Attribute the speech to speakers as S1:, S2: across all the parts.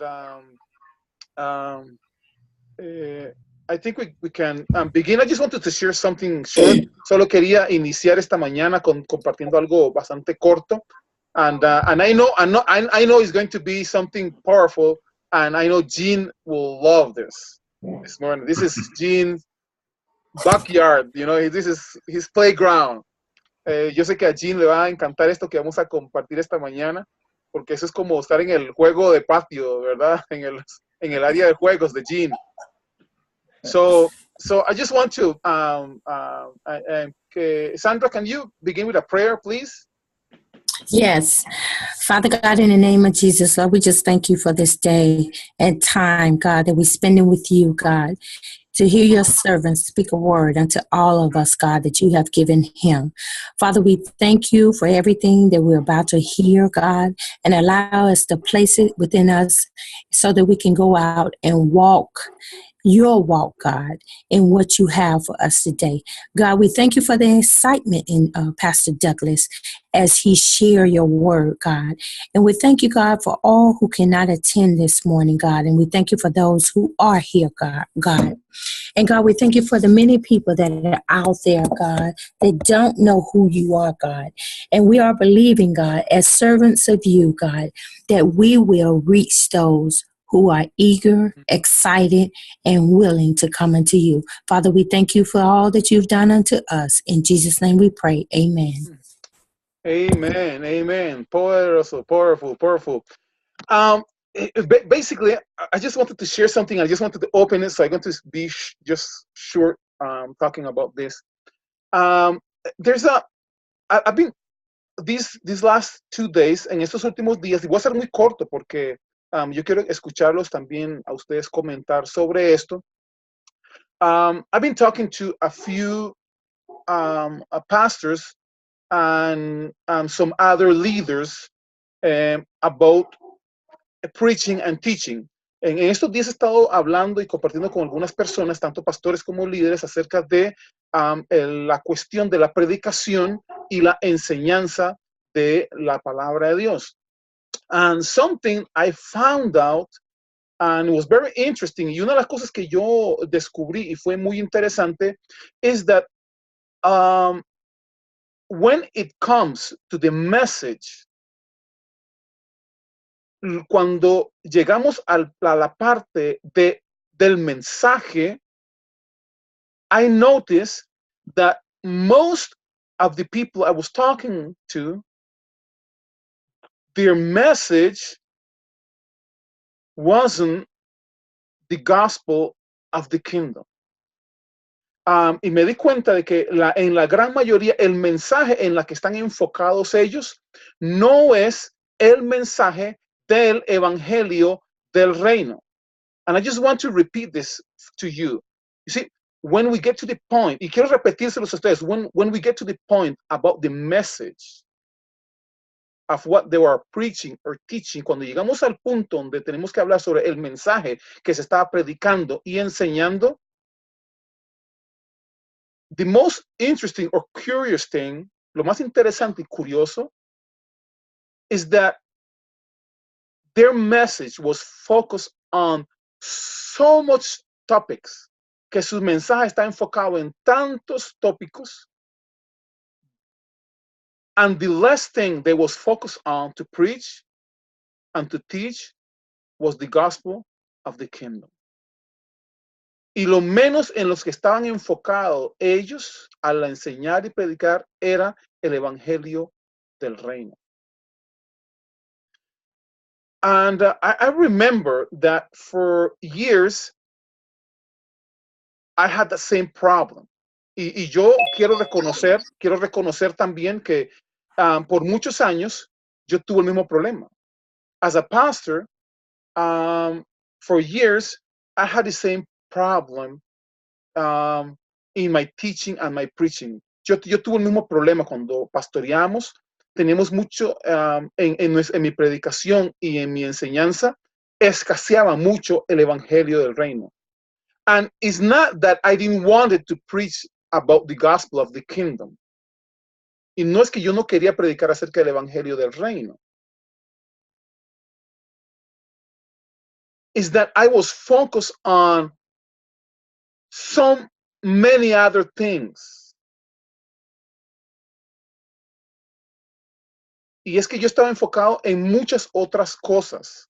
S1: um, um, uh, I think we can begin. I just wanted to share something short. Solo quería iniciar esta mañana compartiendo algo bastante corto. And I know it's going to be something powerful. And I know Jean will love this morning. This is Jean's backyard. You know, this is his playground. Yo sé que a Jean le va a encantar esto que vamos a compartir esta mañana, porque eso es como estar en el juego de patio, ¿verdad? En el área de juegos de Jean. So I just want to, Sandra, can you begin with a prayer, please?
S2: Yes. Father God, in the name of Jesus, Lord, we just thank you for this day and time, God, that we're spending with you, God, to hear your servant speak a word unto all of us, God, that you have given him. Father, we thank you for everything that we're about to hear, God, and allow us to place it within us so that we can go out and walk your walk, God, in what you have for us today. God, we thank you for the excitement in Pastor Douglas as he share your word, God. And we thank you, God, for all who cannot attend this morning, God. And we thank you for those who are here, God. And God, we thank you for the many people that are out there, God, that don't know who you are, God. And we are believing, God, as servants of you, God, that we will reach those who are eager, excited, and willing to come unto you. Father, we thank you for all that you've done unto us. In Jesus' name we pray. Amen.
S1: Amen. Amen. Powerful, powerful, powerful. Basically, I just wanted to share something. I just wanted to open it, so I'm going to be just short talking about this. There's I've been these last 2 days, en estos últimos días, y voy a ser muy corto porque yo quiero escucharlos también a ustedes comentar sobre esto. I've been talking to a few pastors and some other leaders about preaching and teaching. En estos días he estado hablando y compartiendo con algunas personas, tanto pastores como líderes, acerca de la cuestión de la predicación y la enseñanza de la palabra de Dios. And something I found out, and it was very interesting, y una de las cosas que yo descubrí y fue muy interesante, is that when it comes to the message, cuando llegamos a la parte del mensaje, I noticed that most of the people I was talking to, their message wasn't the gospel of the kingdom. Y me di cuenta de que en la gran mayoría el mensaje en la que están enfocados ellos no es el mensaje del evangelio del reino. And I just want to repeat this to you. You see, when we get to the point, y quiero repetírselos a ustedes, when we get to the point about the message of what they were preaching or teaching, cuando llegamos al punto donde tenemos que hablar sobre el mensaje que se estaba predicando y enseñando, the most interesting or curious thing, lo más interesante y curioso, is that their message was focused on so much topics, que su mensaje está enfocado en tantos tópicos, and the last thing they was focused on to preach and to teach was the gospel of the kingdom. Y lo menos en los que estaban enfocados ellos al enseñar y predicar era el evangelio del reino. And I remember that for years I had the same problem. Y yo quiero reconocer también que por muchos años yo tuve el mismo problema. As a pastor, for years, I had the same problem in my teaching and my preaching. Yo tuve el mismo problema cuando pastoreamos. Tenemos mucho en mi predicación y en mi enseñanza, escaseaba mucho el evangelio del reino. And it's not that I didn't want to preach about the gospel of the kingdom. Y no es que yo no quería predicar acerca del evangelio del reino. is that I was focused on so many other things. Y es que yo estaba enfocado en muchas otras cosas.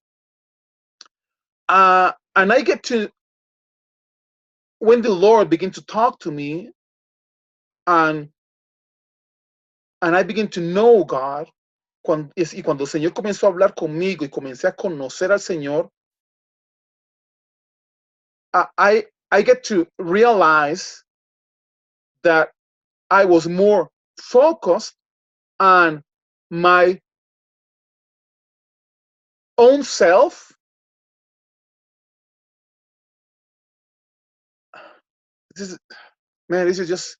S1: And I get to, when the Lord began to talk to me, and I begin to know God, y cuando el Señor comenzó a hablar conmigo y comencé a conocer al Señor, I get to realize that I was more focused on my own self. This is just,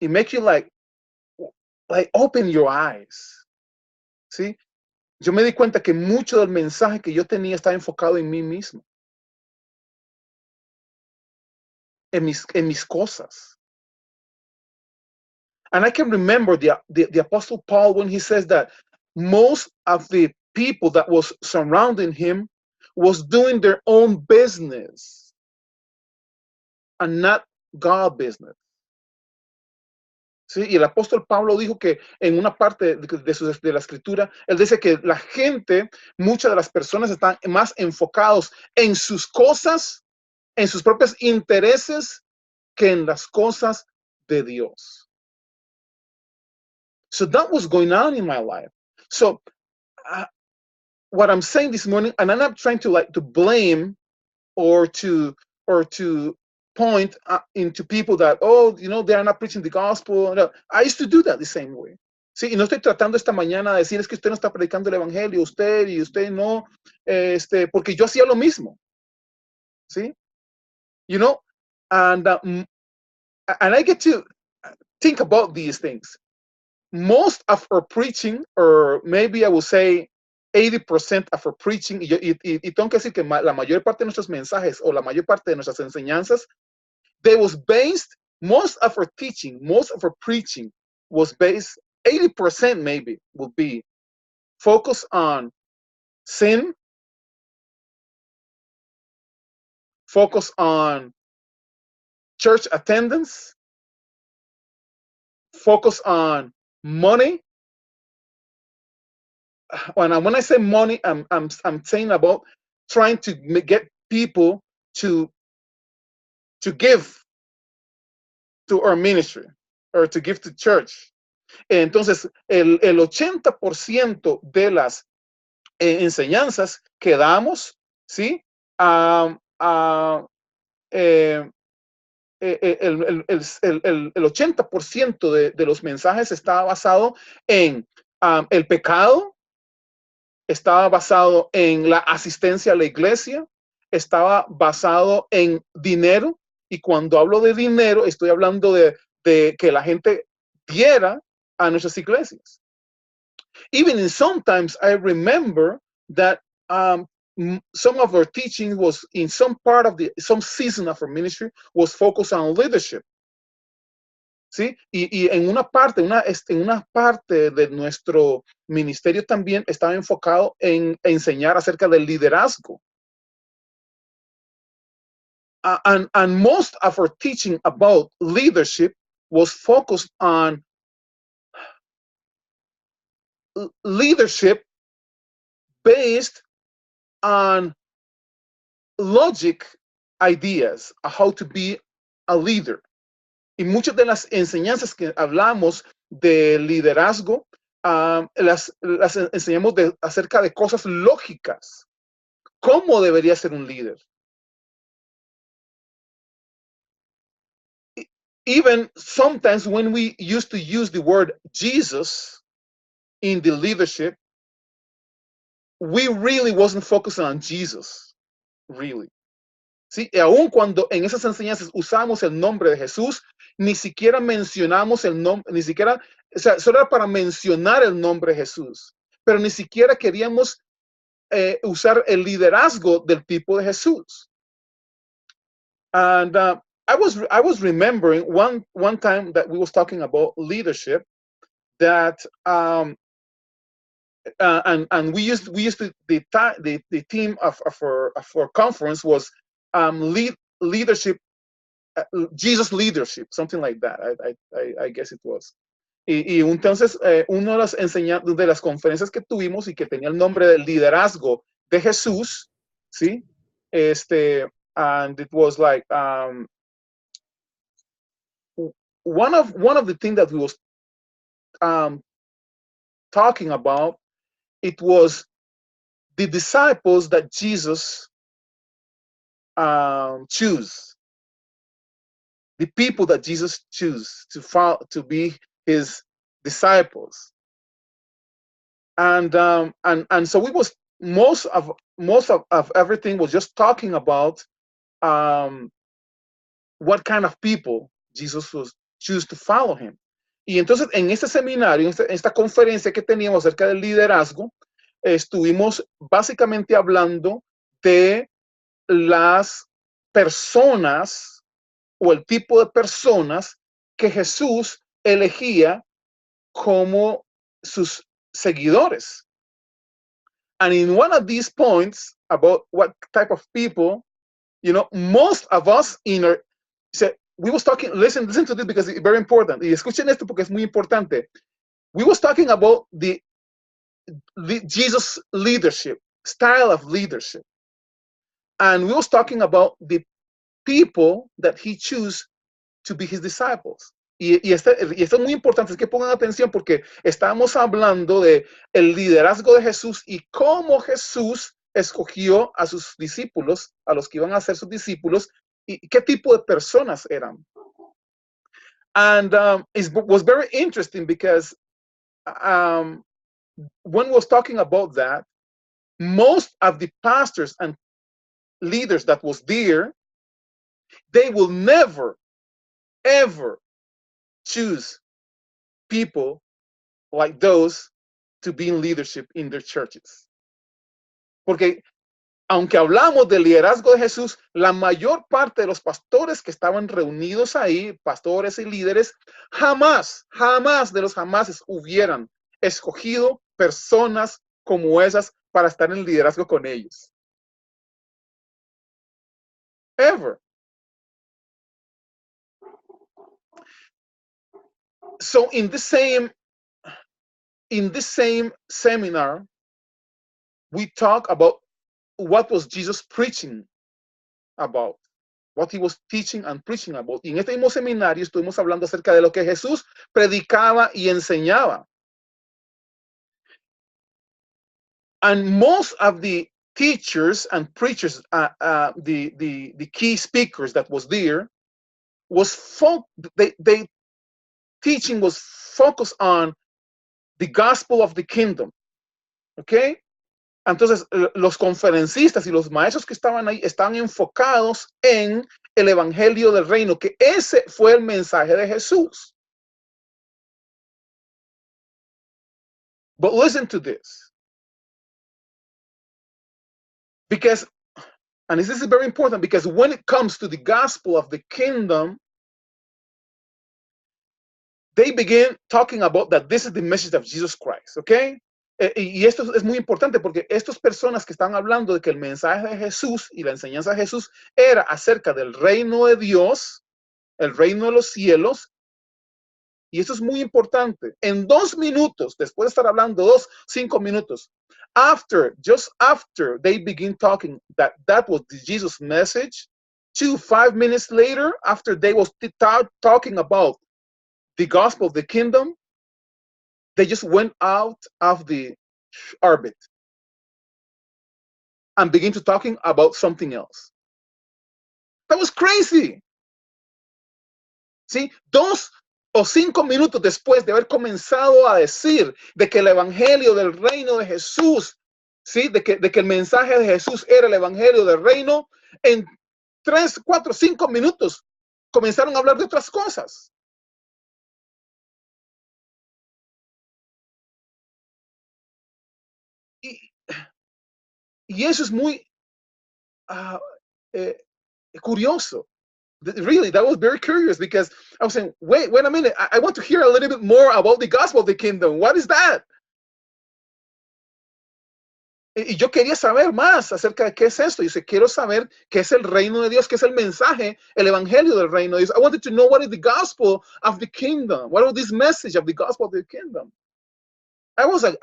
S1: it makes you like open your eyes. ¿Sí? Yo me di cuenta que mucho del mensaje que yo tenía estaba enfocado en mí mismo, en mis cosas. And I can remember the Apostle Paul when he says that most of the people that was surrounding him was doing their own business and not God business. ¿Sí? Y el apóstol Pablo dijo que en una parte de la escritura, él dice que la gente, muchas de las personas están más enfocados en sus cosas, en sus propios intereses, que en las cosas de Dios. So that was going on in my life. So what I'm saying this morning, and I'm not trying to blame or to point into people that, oh, they are not preaching the gospel. No, I used to do that the same way. Sí, y no estoy tratando esta mañana de decir es que usted no está predicando el evangelio, usted no, porque yo hacía lo mismo. ¿Sí? And I get to think about these things. Most of our preaching, or maybe I would say 80% of our preaching, y tengo que decir que la mayor parte de nuestros mensajes o la mayor parte de nuestras enseñanzas, most of our teaching, most of our preaching was based, 80% maybe will be focused on sin, focus on church attendance, focus on money. When I say money, I'm saying about trying to get people to give to our ministry or to give to church. Entonces, el 80% de las enseñanzas que damos, ¿sí? El 80% de los mensajes estaba basado en el pecado, estaba basado en la asistencia a la iglesia, estaba basado en dinero, y cuando hablo de dinero estoy hablando de que la gente diera a nuestras iglesias. Even in sometimes I remember that some of our teaching was in some season of our ministry was focused on leadership. ¿Sí? Y en una parte de nuestro ministerio también estaba enfocado en enseñar acerca del liderazgo. And most of our teaching about leadership was focused on leadership based on logic ideas, how to be a leader. Y muchas de las enseñanzas que hablamos de liderazgo, las enseñamos acerca de cosas lógicas. ¿Cómo debería ser un líder? Even sometimes when we used to use the word Jesus in the leadership, we really wasn't focusing on Jesus, really. ¿Sí? Y aun cuando en esas enseñanzas usamos el nombre de Jesús, ni siquiera mencionamos el nombre, ni siquiera, o sea, solo era para mencionar el nombre de Jesús, pero ni siquiera queríamos usar el liderazgo del tipo de Jesús. And I was remembering one time that we was talking about leadership, that and we used the theme of our conference was leadership, Jesus leadership, something like that. I guess it was. Y entonces una de de las conferencias que tuvimos y que tenía el nombre del liderazgo de Jesús, ¿sí? And it was like one of the things that we was talking about, it was the disciples that Jesus choose, the people that Jesus choose to follow, to be his disciples. And so we was most of everything was just talking about what kind of people Jesus was choose to follow him. Y entonces en este seminario, en esta conferencia que teníamos acerca del liderazgo, estuvimos básicamente hablando de las personas o el tipo de personas que Jesús elegía como sus seguidores. And in one of these points about what type of people, you know, most of us in our, we was talking, listen to this because it's very important. Y escuchen esto porque es muy importante. We was talking about the Jesus leadership, style of leadership. And we was talking about the people that he chose to be his disciples. Y esto es muy importante, es que pongan atención porque estamos hablando de el liderazgo de Jesús y cómo Jesús escogió a sus discípulos, a los que iban a ser sus discípulos, y qué tipo de personas eran. And it was very interesting because when we was talking about that, most of the pastors and leaders that was there, they will never, ever choose people like those to be in leadership in their churches. Porque aunque hablamos del liderazgo de Jesús, la mayor parte de los pastores que estaban reunidos ahí, pastores y líderes, jamás de los jamases hubieran escogido personas como esas para estar en liderazgo con ellos. Ever. So in the same seminar, we talk about what was Jesus preaching about, what he was teaching and preaching about. Y en este mismo seminario estuvimos hablando acerca de lo que Jesús predicaba y enseñaba. And most of the teachers and preachers, the key speakers that was there, was they teaching was focused on the gospel of the kingdom. Okay? Entonces, los conferencistas y los maestros que estaban ahí estaban enfocados en el evangelio del reino, que ese fue el mensaje de Jesús. But listen to this. Because, and this is very important, because when it comes to the gospel of the kingdom, they begin talking about that this is the message of Jesus Christ, okay? Y esto es muy importante porque estas personas que están hablando de que el mensaje de Jesús y la enseñanza de Jesús era acerca del reino de Dios, el reino de los cielos, y esto es muy importante. En 2 minutos, después de estar hablando 5 minutos, just after they begin talking that was the Jesus message, 5 minutes later, after they was talking about the gospel of the kingdom, they just went out of the orbit and begin to talking about something else. That was crazy. ¿Sí? 2 o 5 minutos después de haber comenzado a decir de que el evangelio del reino de Jesús, ¿sí? de que el mensaje de Jesús era el evangelio del reino, en 3, 4, 5 minutos comenzaron a hablar de otras cosas. Y eso es muy curioso. Really, that was very curious because I was saying, wait a minute, I want to hear a little bit more about the gospel of the kingdom. What is that? Y yo quería saber más acerca de qué es esto. Dice, quiero saber qué es el reino de Dios, qué es el mensaje, el evangelio del reino de Dios. I wanted to know what is the gospel of the kingdom. What is this message of the gospel of the kingdom? I was a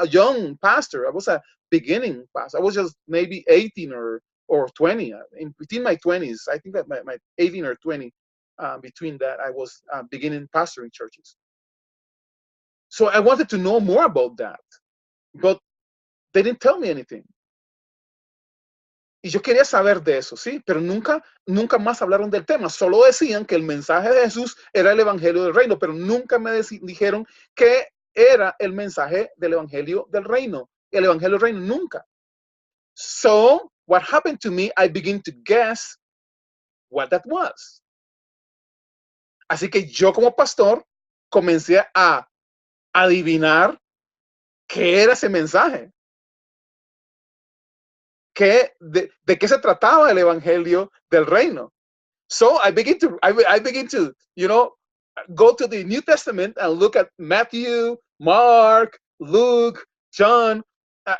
S1: young pastor. I was a beginning pastor. I was just maybe 18 or 20, in between my 20s. I think that my 18 or 20, between that, I was beginning pastoring churches. So I wanted to know more about that, but they didn't tell me anything. Y yo quería saber de eso, sí, pero nunca más hablaron del tema. Solo decían que el mensaje de Jesús era el evangelio del reino, pero nunca me dijeron qué era el mensaje del evangelio del reino. El evangelio del reino, nunca. So, what happened to me, I begin to guess what that was. Así que yo como pastor comencé a adivinar qué era ese mensaje. De qué se trataba el evangelio del reino. So I begin to, go to the New Testament and look at Matthew, Mark, Luke, John.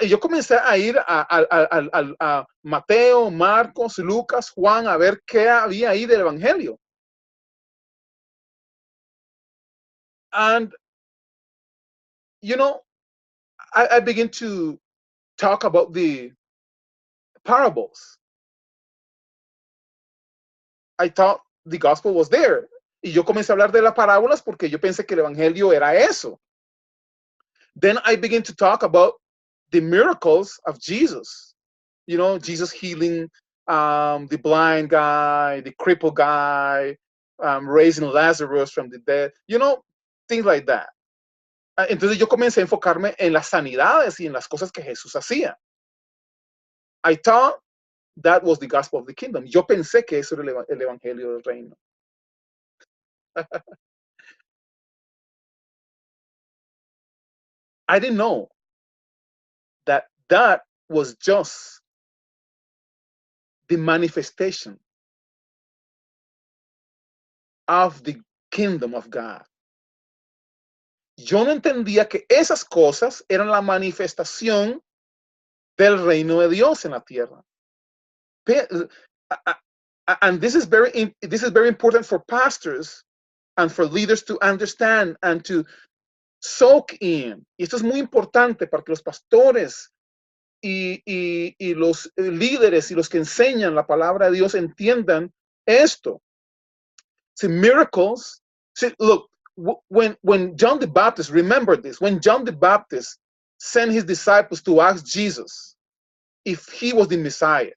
S1: Yo comencé a ir a Mateo, Marcos, Lucas, Juan, a ver qué había ahí del evangelio. And, I begin to talk about the parables. I thought the gospel was there. Y yo comencé a hablar de las parábolas porque yo pensé que el evangelio era eso. Then I begin to talk about the miracles of Jesus. Jesus healing the blind guy, the crippled guy, raising Lazarus from the dead, things like that. Entonces yo comencé a enfocarme en las sanidades y en las cosas que Jesús hacía. I thought that was the gospel of the kingdom. Yo pensé que eso era el evangelio del reino. I didn't know that was just the manifestation of the kingdom of God. Yo no entendía que esas cosas eran la manifestación del reino de Dios en la tierra. And this is very important for pastors and for leaders to understand and to soak in. Y esto es muy importante para que los pastores y los líderes y los que enseñan la palabra de Dios entiendan esto. See, miracles. See, look, when John the Baptist, remember this, when John the Baptist sent his disciples to ask Jesus if he was the Messiah,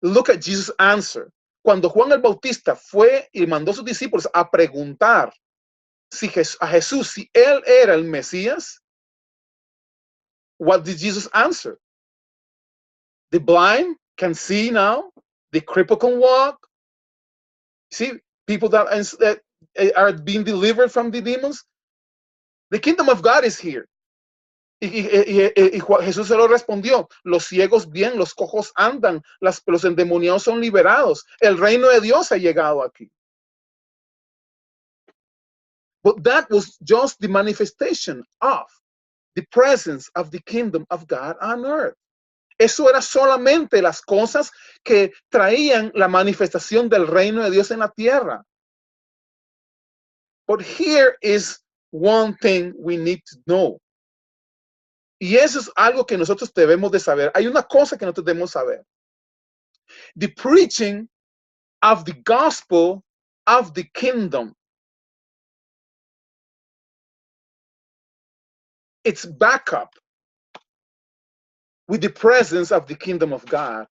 S1: look at Jesus' answer. Cuando Juan el Bautista fue y mandó a sus discípulos a preguntar a Jesús si él era el Mesías, what did Jesus answer? The blind can see now, the crippled can walk. See, people that are being delivered from the demons. The kingdom of God is here. Y Jesús se lo respondió: los ciegos ven, los cojos andan, los endemoniados son liberados. El reino de Dios ha llegado aquí. But that was just the manifestation of the presence of the kingdom of God on earth. Eso era solamente las cosas que traían la manifestación del reino de Dios en la tierra. But here is one thing we need to know. Y eso es algo que nosotros debemos de saber. Hay una cosa que nosotros debemos saber. The preaching of the gospel of the kingdom. It's back up with the presence of the kingdom of God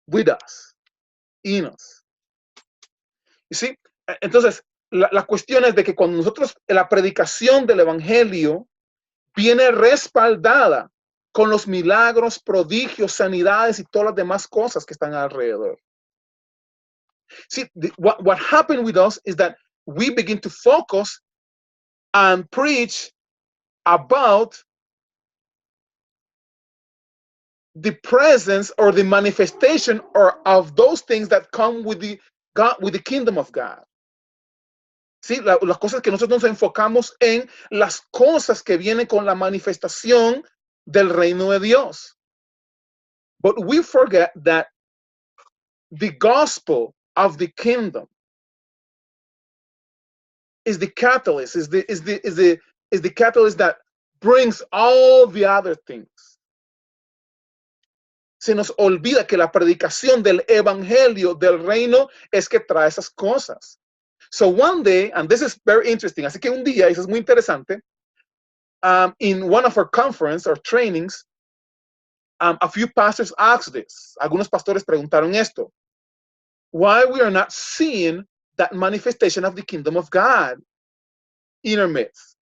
S1: with us, in us. You see? Entonces, la cuestión es de que cuando nosotros, la predicación del evangelio viene respaldada con los milagros, prodigios, sanidades y todas las demás cosas que están alrededor. See, what happened with us is that we begin to focus and preach about the presence or the manifestation or of those things that come with the kingdom of God. ¿sí? Las cosas que nosotros nos enfocamos en las cosas que vienen con la manifestación del reino de Dios. But we forget that the gospel of the kingdom is the catalyst, is the catalyst that brings all the other things. Se nos olvida que la predicación del evangelio del reino es que trae esas cosas. So one day, and this is very interesting, así que un día, eso es muy interesante, in one of our conference or trainings, a few pastors asked this. Algunos pastores preguntaron esto. Why we are not seeing that manifestation of the kingdom of God in our midst?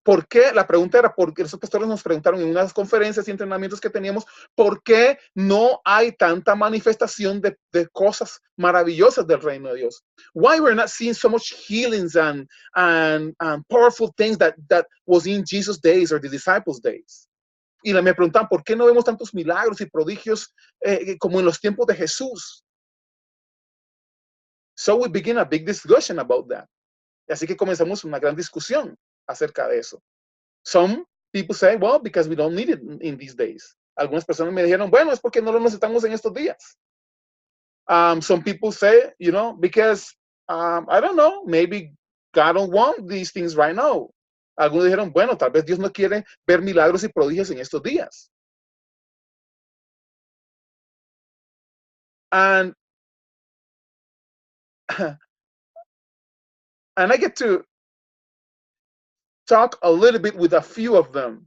S1: ¿Por qué? La pregunta era porque esos pastores nos preguntaron en unas conferencias y entrenamientos que teníamos, ¿por qué no hay tanta manifestación de cosas maravillosas del reino de Dios? Why we're not seeing so much healings and powerful things that was in Jesus' days or the disciples' days? Y me preguntan, ¿por qué no vemos tantos milagros y prodigios como en los tiempos de Jesús? So we begin a big discussion about that. Así que comenzamos una gran discusión acerca de eso. Some people say, well, because we don't need it in these days. Algunas personas me dijeron, bueno, es porque no lo necesitamos en estos días. Some people say, you know, because, I don't know, maybe God don't want these things right now. Algunos dijeron, bueno, tal vez Dios no quiere ver milagros y prodigios en estos días. And I get to talk a little bit with a few of them.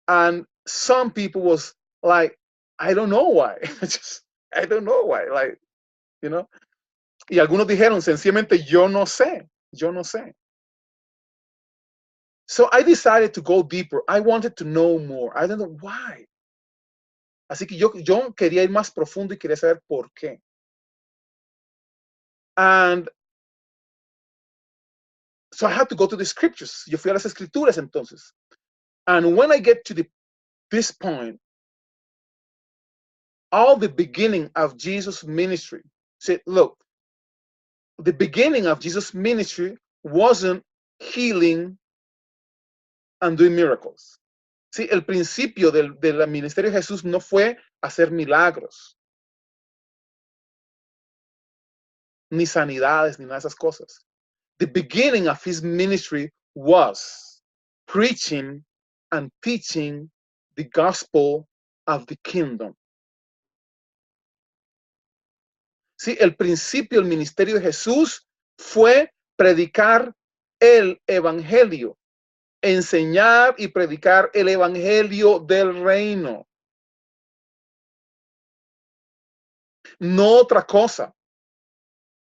S1: And some people was like, I don't know why. I don't know why. Like, you know. Y algunos dijeron, sencillamente, yo no sé. So I decided to go deeper. I wanted to know more. I don't know why. Así que yo quería ir más profundo y quería saber por qué. And so I had to go to the scriptures. Yo fui a las escrituras entonces. And when I get to this point, all the beginning of Jesus' ministry, said, look, the beginning of Jesus' ministry wasn't healing and doing miracles. Sí, el principio del ministerio de Jesús no fue hacer milagros, ni sanidades, ni nada de esas cosas. The beginning of his ministry was preaching and teaching the gospel of the kingdom. Sí, el principio del ministerio de Jesús fue predicar el evangelio, enseñar y predicar el evangelio del reino. No otra cosa.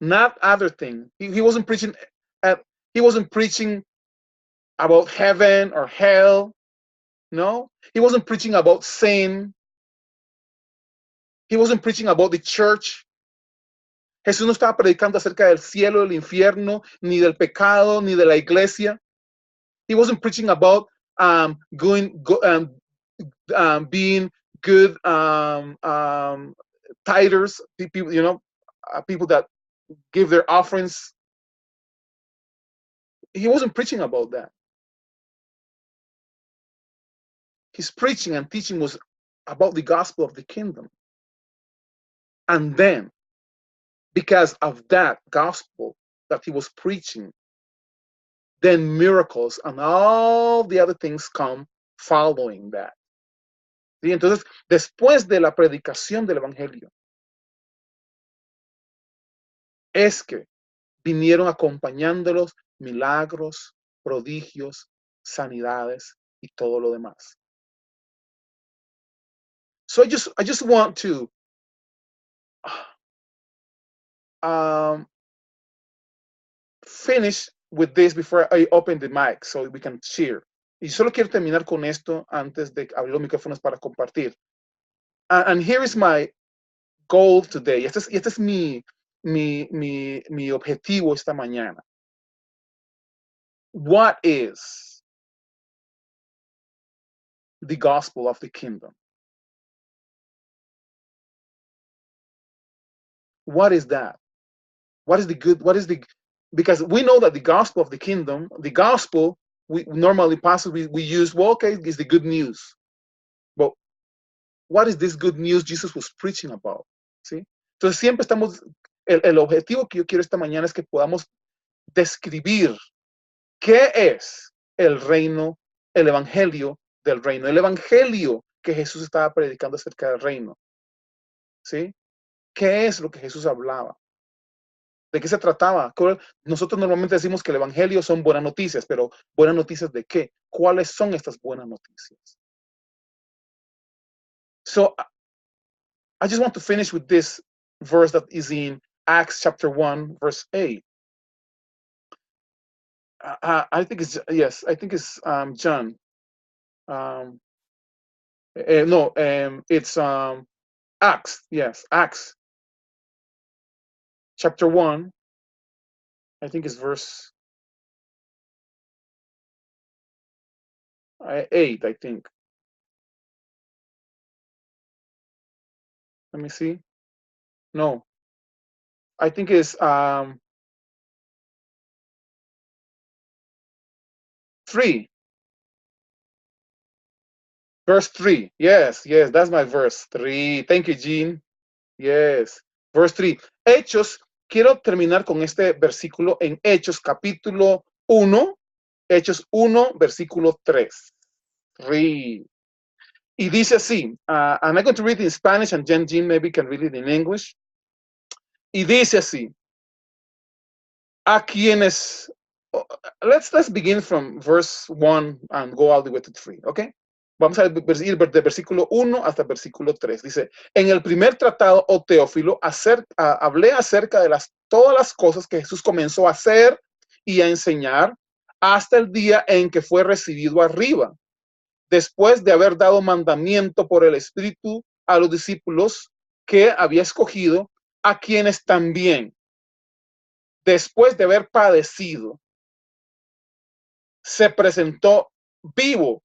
S1: Not other thing. He wasn't preaching. He wasn't preaching about heaven or hell. No, he wasn't preaching about sin. He wasn't preaching about the church. Jesús no estaba predicando acerca del cielo, del infierno, ni del pecado, ni de la iglesia. He wasn't preaching about being good tithers, people, you know, people that give their offerings. He wasn't preaching about that. His preaching and teaching was about the gospel of the kingdom. And then, because of that gospel that he was preaching, then miracles and all the other things come following that. ¿Sí? Entonces, después de la predicación del evangelio, es que vinieron acompañándolos milagros, prodigios, sanidades y todo lo demás. So I just want to finish with this before I open the mic so we can share. Y solo quiero terminar con esto antes de abrir los micrófonos para compartir. And here is my goal today. Este es mi objetivo esta mañana. What is the gospel of the kingdom? What is that? What is the because we know that the gospel of the kingdom, the gospel, we normally possibly we use, well, okay, is the good news. But what is this good news Jesus was preaching about? ¿Sí? Entonces siempre estamos, el objetivo que yo quiero esta mañana es que podamos describir qué es el reino, el evangelio del reino, el evangelio que Jesús estaba predicando acerca del reino. ¿Sí? ¿Qué es lo que Jesús hablaba? ¿De qué se trataba? Nosotros normalmente decimos que el evangelio son buenas noticias, pero ¿buenas noticias de qué? ¿Cuáles son estas buenas noticias? So I just want to finish with this verse that is in Acts chapter 1, verse 8. I think it's, yes, I think it's John. No, it's Acts, yes, Acts chapter 1, I think it's verse 8, I think. Let me see. No, I think it's 3. Verse 3. Yes, that's my verse 3. Thank you, Jean. Yes, verse 3. Hechos, quiero terminar con este versículo en Hechos capítulo 1, Hechos 1, versículo 3. 3. Y dice así, I'm going to read in Spanish and Jean maybe can read it in English. Y dice así, a quienes, let's begin from verse 1 and go all the way to 3, okay? Vamos a ir de versículo 1 hasta versículo 3. Dice, en el primer tratado, oh Teófilo, hablé acerca de todas las cosas que Jesús comenzó a hacer y a enseñar hasta el día en que fue recibido arriba, después de haber dado mandamiento por el Espíritu a los discípulos que había escogido, a quienes también, después de haber padecido, se presentó vivo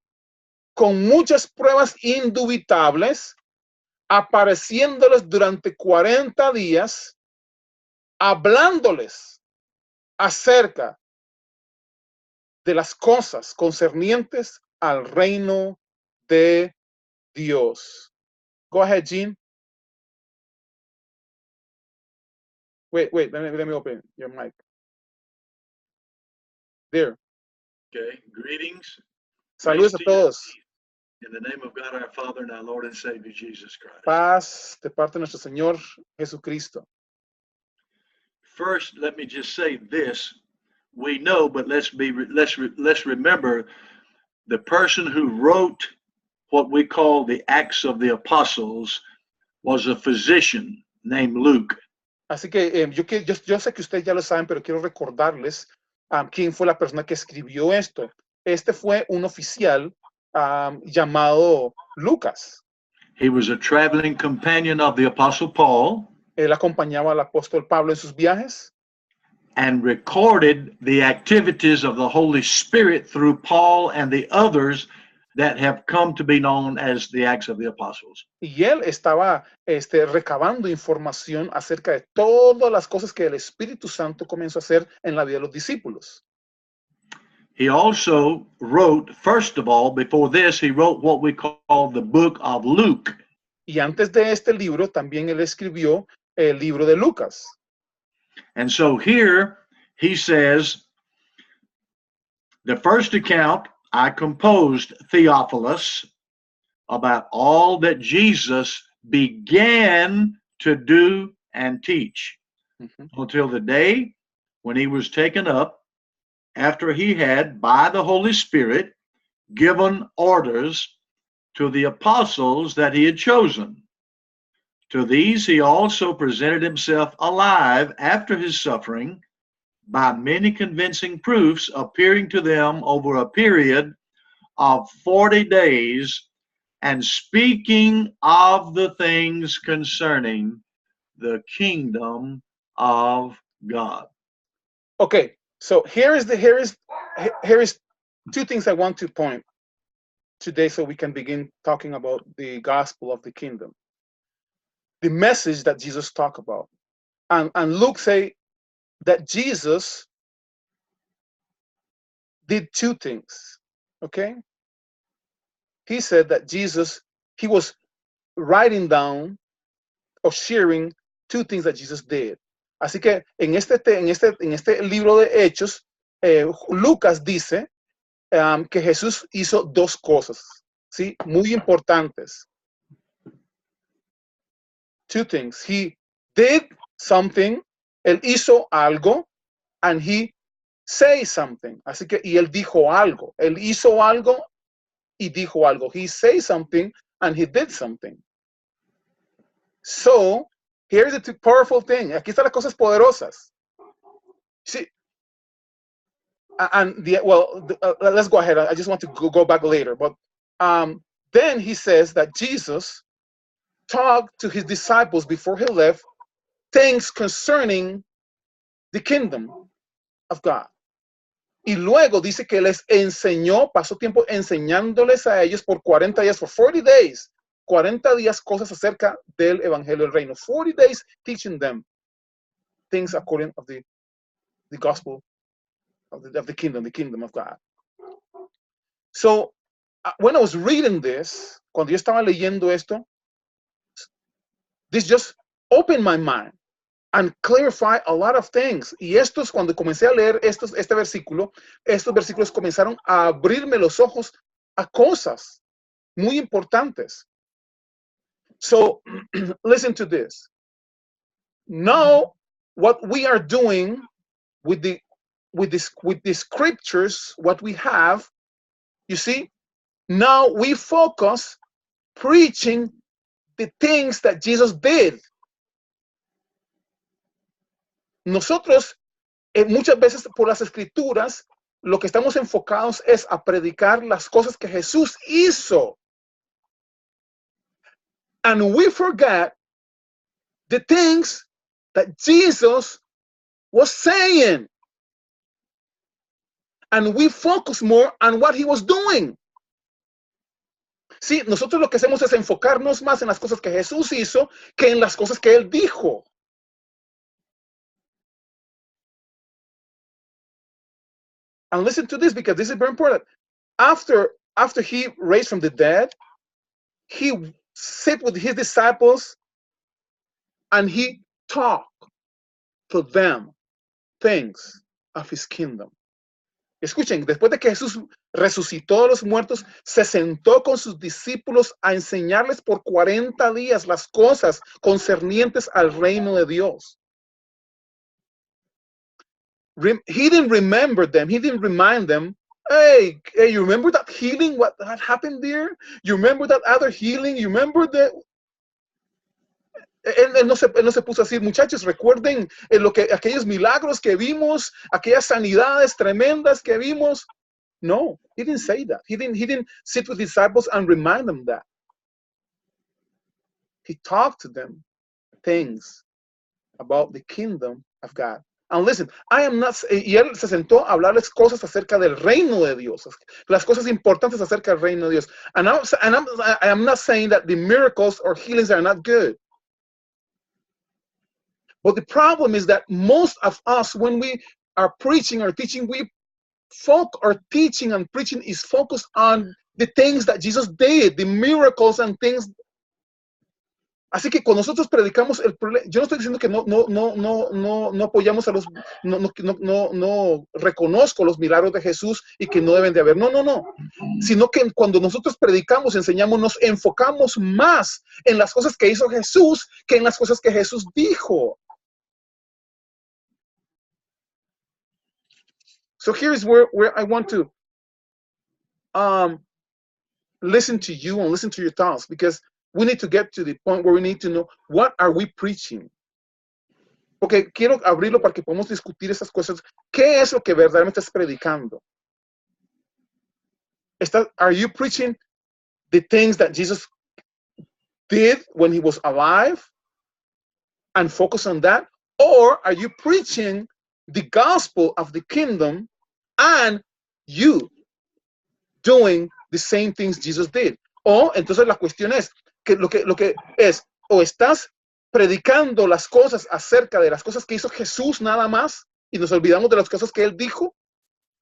S1: con muchas pruebas indubitables, apareciéndoles durante 40 días, hablándoles acerca de las cosas concernientes al reino de Dios. Go ahead, Jean. Wait, let me open your mic. There.
S3: Okay, greetings.
S1: Saludos a todos.
S3: In the name of God our Father and our Lord and Savior Jesus Christ.
S1: Paz de parte de nuestro Señor Jesucristo.
S3: First, let me just say this. We know, but let's remember the person who wrote what we call the Acts of the Apostles was a physician named Luke.
S1: Así que yo sé que ustedes ya lo saben, pero quiero recordarles quién fue la persona que escribió esto. Este fue un oficial llamado Lucas.
S3: He was a traveling companion of the Apostle Paul.
S1: Él acompañaba al apóstol Pablo en sus viajes.
S3: And recorded the activities of the Holy Spirit through Paul and the others that have come to be known as the Acts of the Apostles.
S1: Y él estaba recabando información acerca de todas las cosas que el Espíritu Santo comenzó a hacer en la vida de los discípulos.
S3: He also wrote, first of all, before this, he wrote what we call the book of Luke.
S1: Y antes de este libro, también él escribió el libro de Lucas.
S3: And so here he says, the first account I composed, Theophilus, about all that Jesus began to do and teach until the day when he was taken up, after he had, by the Holy Spirit, given orders to the apostles that he had chosen. To these he also presented himself alive after his suffering by many convincing proofs, appearing to them over a period of 40 days and speaking of the things concerning the kingdom of God.
S1: Okay, so here is two things I want to point today so we can begin talking about the gospel of the kingdom. The message that Jesus talked about. And Luke say that Jesus did two things. Okay? He said that Jesus, he was writing down or sharing two things that Jesus did. Así que en este libro de Hechos, Lucas dice que Jesús hizo dos cosas, ¿sí? Muy importantes. Two things. He did something, él hizo algo, and he say something. Así que, y él dijo algo. Él hizo algo y dijo algo. He say something and he did something. So, here's the powerful thing. Aquí están las cosas poderosas. See, and let's go ahead. I just want to go back later. But then he says that Jesus talked to his disciples before he left things concerning the kingdom of God. Y luego dice que les enseñó, pasó tiempo enseñándoles a ellos por 40 días, for 40 days, 40 días cosas acerca del evangelio del reino. 40 days teaching them things according of the gospel of the kingdom of God. So, when I was reading this, cuando yo estaba leyendo esto, this just opened my mind and clarify a lot of things. Y estos, cuando comencé a leer estos versículos comenzaron a abrirme los ojos a cosas muy importantes. So, listen to this. Now, what we are doing with the scriptures, what we have, you see, now we focus preaching the things that Jesus did. Nosotros, muchas veces por las escrituras, lo que estamos enfocados es a predicar las cosas que Jesús hizo. And we forget the things that Jesus was saying. And we focus more on what he was doing. Sí, nosotros lo que hacemos es enfocarnos más en las cosas que Jesús hizo que en las cosas que él dijo. And listen to this, because this is very important. After he raised from the dead, he sat with his disciples and he talked to them things of his kingdom. Escuchen, después de que Jesús resucitó a los muertos, se sentó con sus discípulos a enseñarles por 40 días las cosas concernientes al reino de Dios. He didn't remember them. He didn't remind them, hey, you remember that healing? What had happened there? You remember that other healing? You remember that? Él no se puso así, muchachos, recuerden aquellos milagros que vimos, aquellas sanidades tremendas que vimos. No, he didn't say that. He didn't sit with disciples and remind them that. He talked to them things about the kingdom of God. And listen, y él se sentó a hablarles cosas acerca del reino de Dios, las cosas importantes acerca del reino de Dios. And I'm not saying that the miracles or healings are not good. But the problem is that most of us, when we are preaching or teaching, our teaching and preaching is focused on the things that Jesus did, the miracles and things. Así que cuando nosotros predicamos el problema, yo no estoy diciendo que no apoyamos a no reconozco los milagros de Jesús y que no deben de haber. No. Sino que cuando nosotros predicamos, enseñamos, nos enfocamos más en las cosas que hizo Jesús que en las cosas que Jesús dijo. So here's where I want to listen to you and listen to your thoughts, because we need to get to the point where we need to know, what are we preaching? Porque quiero abrirlo para que podamos discutir esas cosas. ¿Qué es lo que verdaderamente estás predicando? Are you preaching the things that Jesus did when he was alive and focus on that? Or are you preaching the gospel of the kingdom and you doing the same things Jesus did? O entonces la cuestión es que lo que es, o estás predicando las cosas acerca de las cosas que hizo Jesús nada más y nos olvidamos de las cosas que él dijo,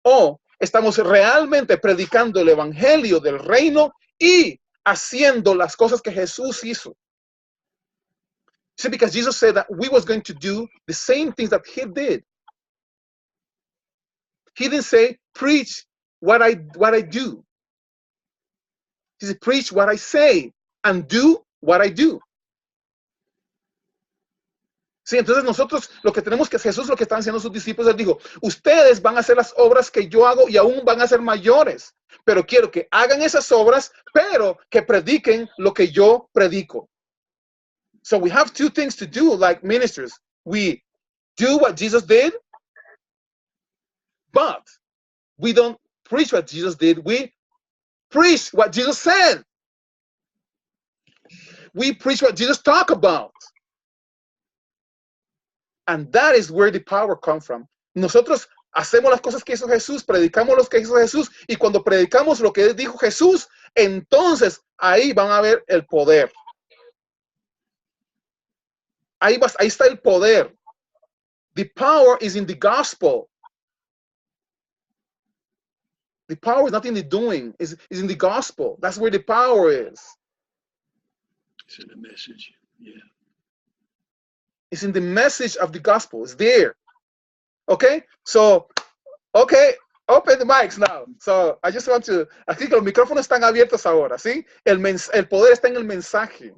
S1: o estamos realmente predicando el evangelio del reino y haciendo las cosas que Jesús hizo. See, because Jesus said that we was going to do the same things that he did. He didn't say, preach what I do. He said, preach what I say and do what I do. Sí, entonces nosotros lo que tenemos que, Jesús lo que están haciendo sus discípulos, él dijo, ustedes van a hacer las obras que yo hago y aún van a ser mayores, pero quiero que hagan esas obras, pero que prediquen lo que yo predico. So we have two things to do like ministers. We do what Jesus did, but we don't preach what Jesus did. We preach what Jesus said. We preach what Jesus talked about. And that is where the power comes from. Nosotros hacemos las cosas que hizo Jesús, predicamos lo que hizo Jesús, y cuando predicamos lo que dijo Jesús, entonces ahí van a ver el poder. Ahí está el poder. The power is in the gospel. The power is not in the doing, is in the gospel. That's where the power is.
S3: It's in the message. Yeah.
S1: It's in the message of the gospel. It's there. Okay? So, okay, open the mics now. So, I just want to, aquí que los micrófonos están abiertos ahora, ¿sí? El poder está en el mensaje.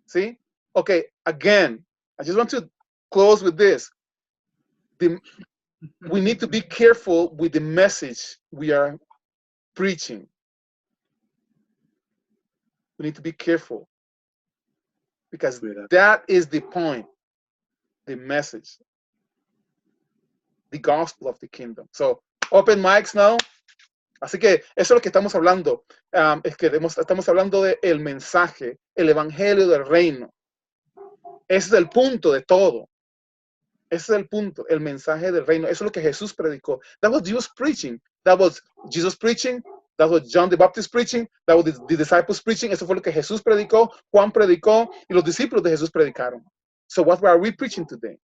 S1: ¿Sí? Okay, again, I just want to close with this. We need to be careful with the message we are preaching. We need to be careful because that is the point, the message, the gospel of the kingdom. So, open mics now. Así que eso es lo que estamos hablando. Es que estamos hablando del mensaje, el evangelio del reino. Ese es el punto de todo. Ese es el punto, el mensaje del reino. Eso es lo que Jesús predicó. That was Jesus preaching. That was Jesus preaching. That was John the Baptist preaching. That was the disciples preaching. Eso fue lo que Jesús predicó, Juan predicó y los discípulos de Jesús predicaron. So what are we preaching today?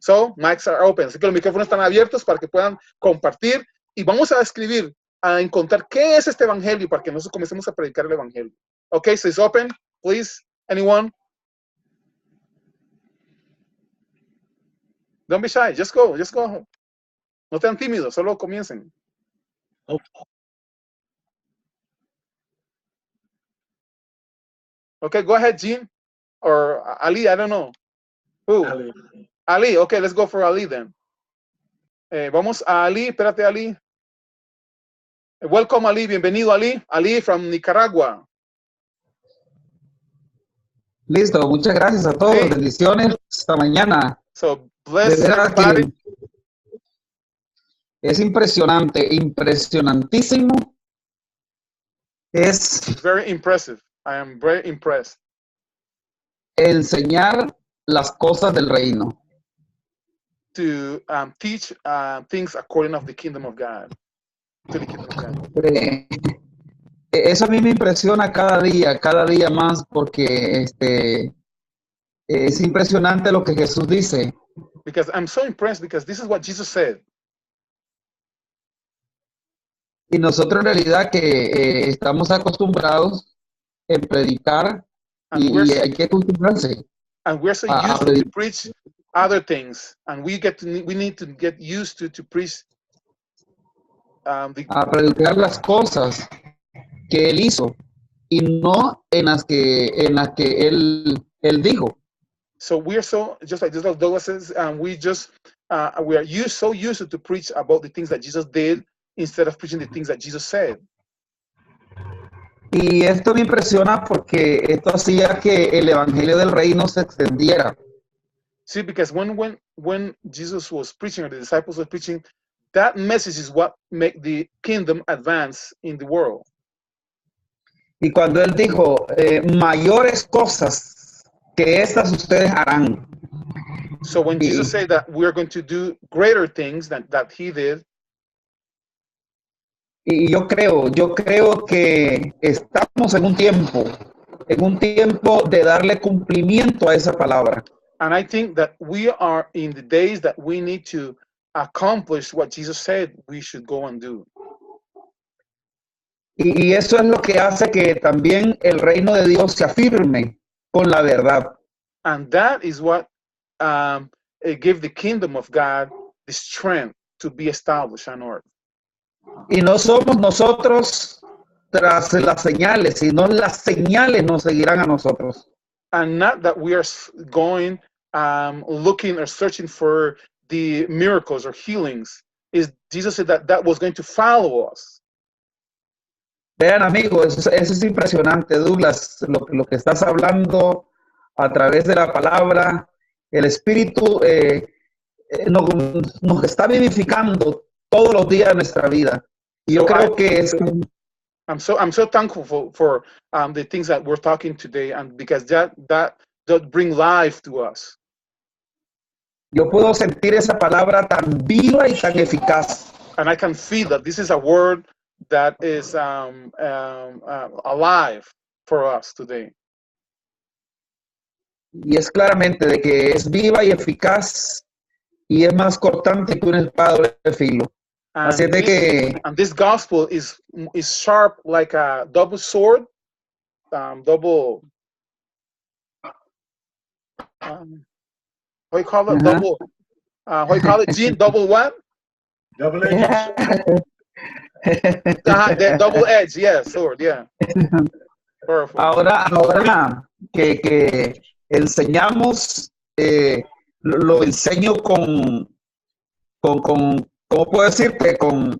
S1: So, mics are open. Así que los micrófonos están abiertos para que puedan compartir y vamos a escribir, a encontrar qué es este evangelio para que nosotros comencemos a predicar el evangelio. Okay, so it's open, please. Anyone? Don't be shy. Just go. Just go. No sean tímidos. Solo comiencen.
S3: Oh.
S1: Okay, go ahead, Jean. Or Ali, I don't know. Who? Ali. Okay, let's go for Ali then. Vamos a Ali. Espérate, Ali. Welcome, Ali. Bienvenido, Ali. Ali from Nicaragua.
S4: Listo, muchas gracias a todos.
S1: Sí.
S4: Bendiciones. Hasta mañana.
S1: So, bless
S4: De verdad
S1: everybody.
S4: que es impresionante, impresionantísimo. Es
S1: Very impressive. I am very impressed.
S4: enseñar las cosas del reino.
S1: To teach things according of the kingdom of God. To the kingdom of God.
S4: Eso a mí me impresiona cada día más, porque es impresionante lo que Jesús dice.
S1: Because I'm so impressed because this is what Jesus said.
S4: Y nosotros en realidad que estamos acostumbrados en predicar
S1: And
S4: y
S1: we're,
S4: hay que acostumbrarse
S1: and we're so
S4: a
S1: used to
S4: predicar.
S1: preach other things, and we need to get used to preach
S4: A predicar las cosas que él hizo y no en las que él dijo.
S1: So we're so, just like Douglas says, we just we are so used to preach about the things that Jesus did instead of preaching the things that Jesus said.
S4: Y esto me impresiona porque esto hacía que el evangelio del reino se extendiera.
S1: See, because when Jesus was preaching, or the disciples were preaching, that message is what make the kingdom advance in the world.
S4: Y cuando él dijo, mayores cosas que estas ustedes harán.
S1: So when Jesus said that we are going to do greater things than that he did,
S4: Y yo creo que estamos en un tiempo de darle cumplimiento a esa palabra.
S1: and I think that we are in the days that we need to accomplish what Jesus said we should go and do.
S4: Y eso es lo que hace que también el reino de Dios se afirme con la verdad.
S1: And that is what it gave the kingdom of God the strength to be established on earth.
S4: Y no somos nosotros tras las señales, sino las señales nos seguirán a nosotros.
S1: And not that we are going looking or searching for the miracles or healings. Is Jesus said that was going to follow us.
S4: Vean, amigos, eso es impresionante, Douglas, lo que estás hablando a través de la palabra. El Espíritu nos está vivificando todos los días de nuestra vida. Y yo creo que es...
S1: I'm so thankful for the things that we're talking today, and because that bring life to us.
S4: Yo puedo sentir esa palabra tan viva y tan eficaz.
S1: And I can feel that this is a word that is alive for us today.
S4: Y es claramente de que es viva y eficaz y es más cortante que una espada de filo. Así de que...
S1: And this gospel is sharp like a double sword, double... how you call it? Double... how you call it, Gene? Double what?
S3: Double edged.
S1: The double edge, yeah, sword, yeah. Perfect.
S4: Ahora que enseñamos, lo enseño con ¿cómo puedo decirte? Con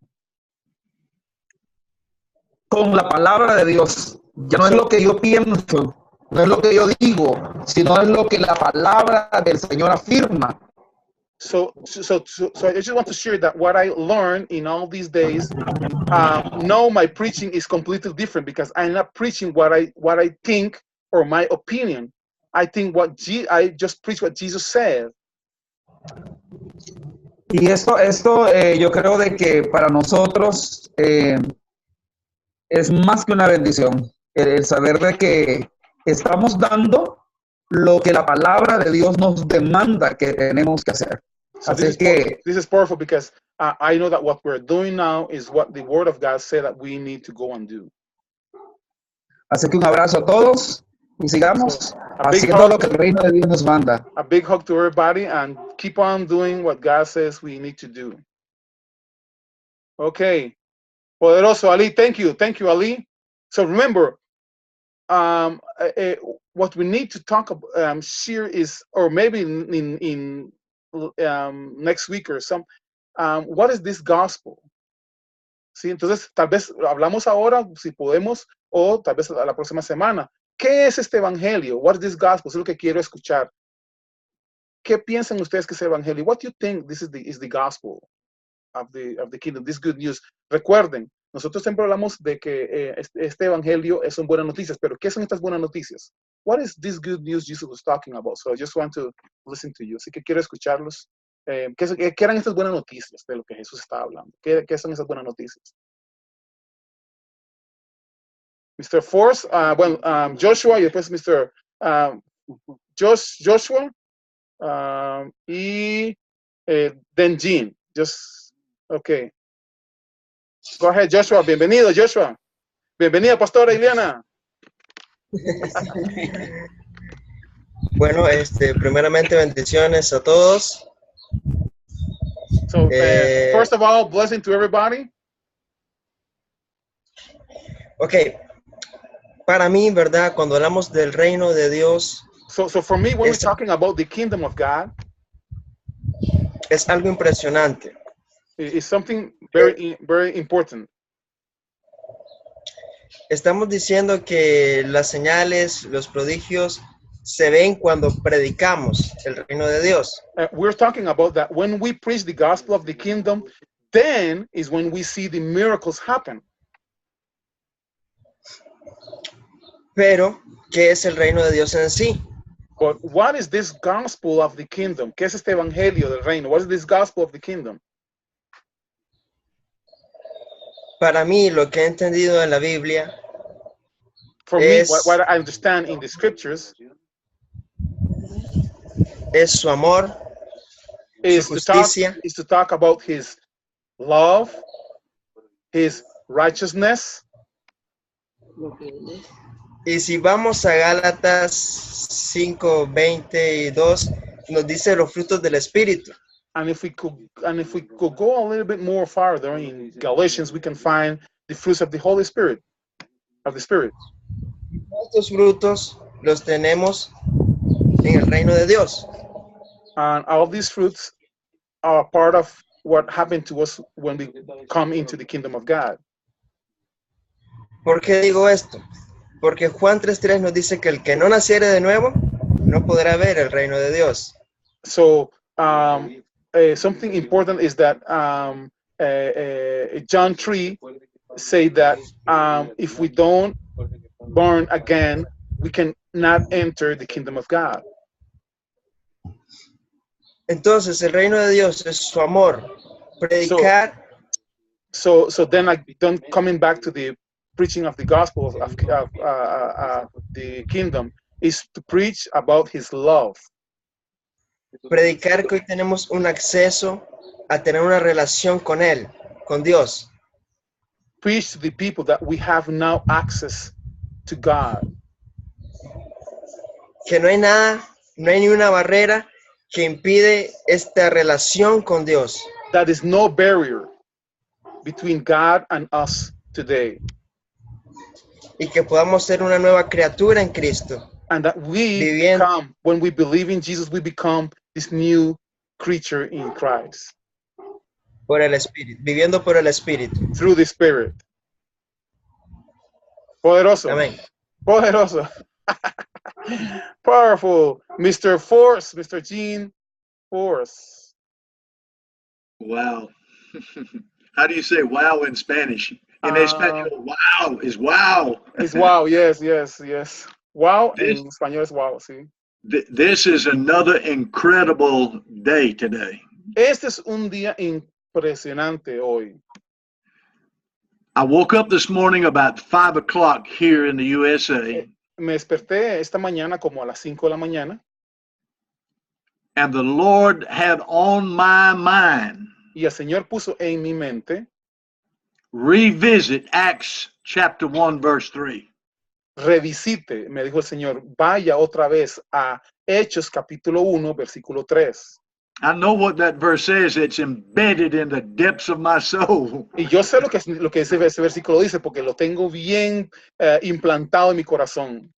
S4: la palabra de Dios. Ya no es lo que yo pienso, no es lo que yo digo, sino es lo que la palabra del Señor afirma.
S1: So I just want to share that what I learned in all these days, no, my preaching is completely different because I'm not preaching what I think or my opinion. I think I just preach what Jesus said.
S4: Y esto yo creo de que para nosotros es más que una bendición, el saber de que estamos dando lo que la palabra de Dios nos demanda que tenemos que hacer.
S1: So this is powerful because I know that what we're doing now is what the Word of God said that we need to go and do.
S4: Así que un abrazo a todos y sigamos haciendo lo que el reino de Dios nos manda.
S1: A big hug to everybody and keep on doing what God says we need to do. Okay. Poderoso Ali, thank you, Ali. So remember, what we need to talk about, share is, or maybe in next week or some, what is this gospel? Sí, entonces tal vez hablamos ahora, si podemos, o tal vez la próxima semana. ¿Qué es este evangelio? What is this gospel? Es lo que quiero escuchar. ¿Qué piensan ustedes que es el evangelio? What do you think this is the gospel of the kingdom? This good news. Recuerden, nosotros siempre hablamos de que este evangelio son buenas noticias, pero ¿qué son estas buenas noticias? What is this good news Jesus was talking about? So I just want to listen to you. Así que quiero escucharlos. ¿Qué eran estas buenas noticias de lo que Jesús estaba hablando? ¿Qué son esas buenas noticias? Mr. Force, Joshua, y después Mr. Joshua, y then Jean. Okay. Go ahead, Joshua. Bienvenido, Joshua. Bienvenida, Pastora Ileana.
S5: Bueno, primeramente bendiciones a todos.
S1: So, first of all, blessing to everybody.
S5: Okay. Para mí, ¿verdad? Cuando hablamos del reino de Dios.
S1: So for me, when we're talking about the kingdom of God,
S5: es algo impresionante.
S1: It's something very, very important.
S5: Estamos diciendo que las señales, los prodigios se ven cuando predicamos el reino de Dios.
S1: We're talking about that when we preach the gospel of the kingdom, then is when we see the miracles happen.
S5: Pero, ¿qué es el reino de Dios en sí?
S1: But what is this gospel of the kingdom? ¿Qué es este evangelio del reino? What is this gospel of the kingdom?
S5: Para mí, lo que he entendido en la Biblia,
S1: for me, what I understand in the scriptures,
S5: es su amor,
S1: is
S5: su
S1: to talk
S5: justicia,
S1: is to talk about his love, his righteousness.
S5: y si vamos a Gálatas 5:22, nos dice los frutos del Espíritu.
S1: And if we could go a little bit more farther in Galatians, we can find the fruits of the Holy Spirit, of the Spirit.
S5: Estos frutos los tenemos en el reino de Dios.
S1: And all these fruits are part of what happened to us when we come into the kingdom of God.
S5: ¿Por qué digo esto? Porque Juan 3:3 nos dice que el que no naciere de nuevo no podrá ver el reino de Dios.
S1: So something important is that John 3 say that if we don't born again, we can not enter the kingdom of God.
S5: Entonces el reino de Dios es su amor, predicar
S1: So then coming back to the preaching of the gospel of the kingdom is to preach about his love.
S5: predicar que hoy tenemos un acceso a tener una relación con Él, con Dios.
S1: Preach to the people that we have now access to God.
S5: Que no hay nada, no hay ni una barrera que impide esta relación con Dios.
S1: That is no barrier between God and us today.
S5: Y que podamos ser una nueva criatura en Cristo.
S1: And that we
S5: Viviendo.
S1: become, when we believe in Jesus, we become this new creature in Christ.
S5: Por el Espíritu, viviendo por el Espíritu.
S1: Through the Spirit. Poderoso.
S5: Amén.
S1: Poderoso. Powerful. Mr. Force, Mr. Gene Force.
S3: Wow. How do you say wow in Spanish? In español, wow is wow.
S1: It's wow, yes. Wow,
S3: This-
S1: en español es wow, sí.
S3: This is another incredible day today.
S1: Este es un día impresionante hoy.
S3: I woke up this morning about 5 o'clock here in the USA,
S1: Me desperté esta mañana como a las 5 de la mañana
S3: and the Lord had on my mind
S1: y el Señor puso en mi mente
S3: revisit Acts chapter 1 verse 3.
S1: revisite, me dijo el Señor, vaya otra vez a Hechos capítulo 1, versículo 3.
S3: I know what that verse says. It's embedded in the depths of my soul.
S1: Y yo sé lo que ese versículo dice porque lo tengo bien implantado en mi corazón.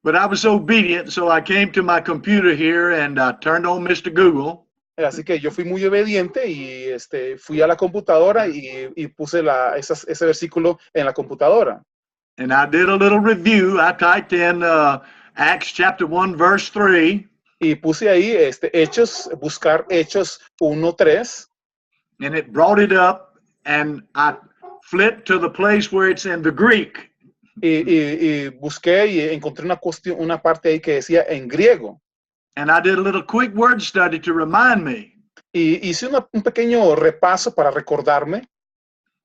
S3: But I was obedient, so I came to my computer here and I turned on Mr. Google.
S1: Así que yo fui muy obediente y fui a la computadora y puse ese versículo en la computadora.
S3: And I did a little review. I typed in Acts chapter 1 verse 3.
S1: Y puse ahí buscar Hechos 1:3.
S3: And it brought it up, and I flipped to the place where it's in the Greek.
S1: Y busqué y encontré una parte ahí que decía en griego.
S3: And I did a little quick word study to remind me.
S1: Y hice un pequeño repaso para recordarme.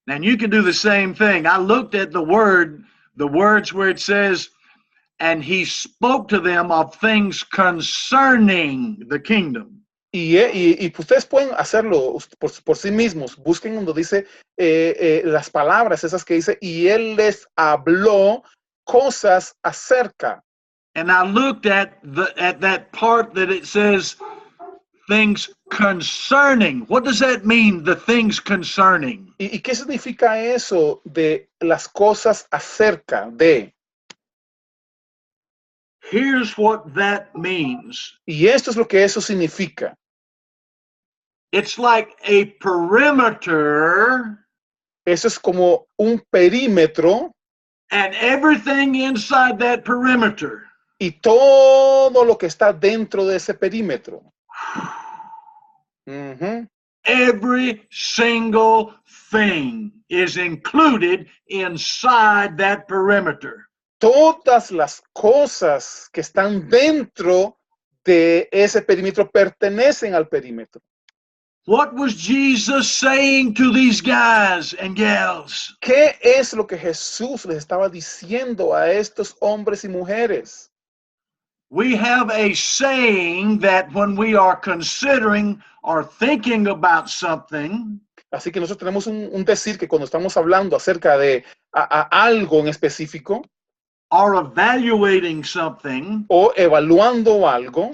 S3: And you can do the same thing. I looked at the words where it says, and he spoke to them of things concerning the kingdom.
S1: Y ustedes pueden hacerlo por sí mismos. Busquen donde dice las palabras esas que dice, y él les habló cosas acerca.
S3: And I looked at that part that it says things concerning. What does that mean, the things concerning?
S1: ¿Y qué significa eso de las cosas acerca de?
S3: Here's what that means.
S1: Y esto es lo que eso significa.
S3: It's like a perimeter,
S1: Eso es como un perímetro
S3: and everything inside that perimeter
S1: y todo lo que está dentro de ese perímetro. Ujú.
S3: every single thing is included inside that perimeter.
S1: Todas las cosas que están dentro de ese perímetro pertenecen al perímetro.
S3: What was Jesus saying to these guys and gals?
S1: ¿Qué es lo que Jesús les estaba diciendo a estos hombres y mujeres?
S3: we have a saying that when we are considering or thinking about something,
S1: Así que nosotros tenemos un decir que cuando estamos hablando acerca de algo en específico
S3: or evaluating something,
S1: o evaluando algo,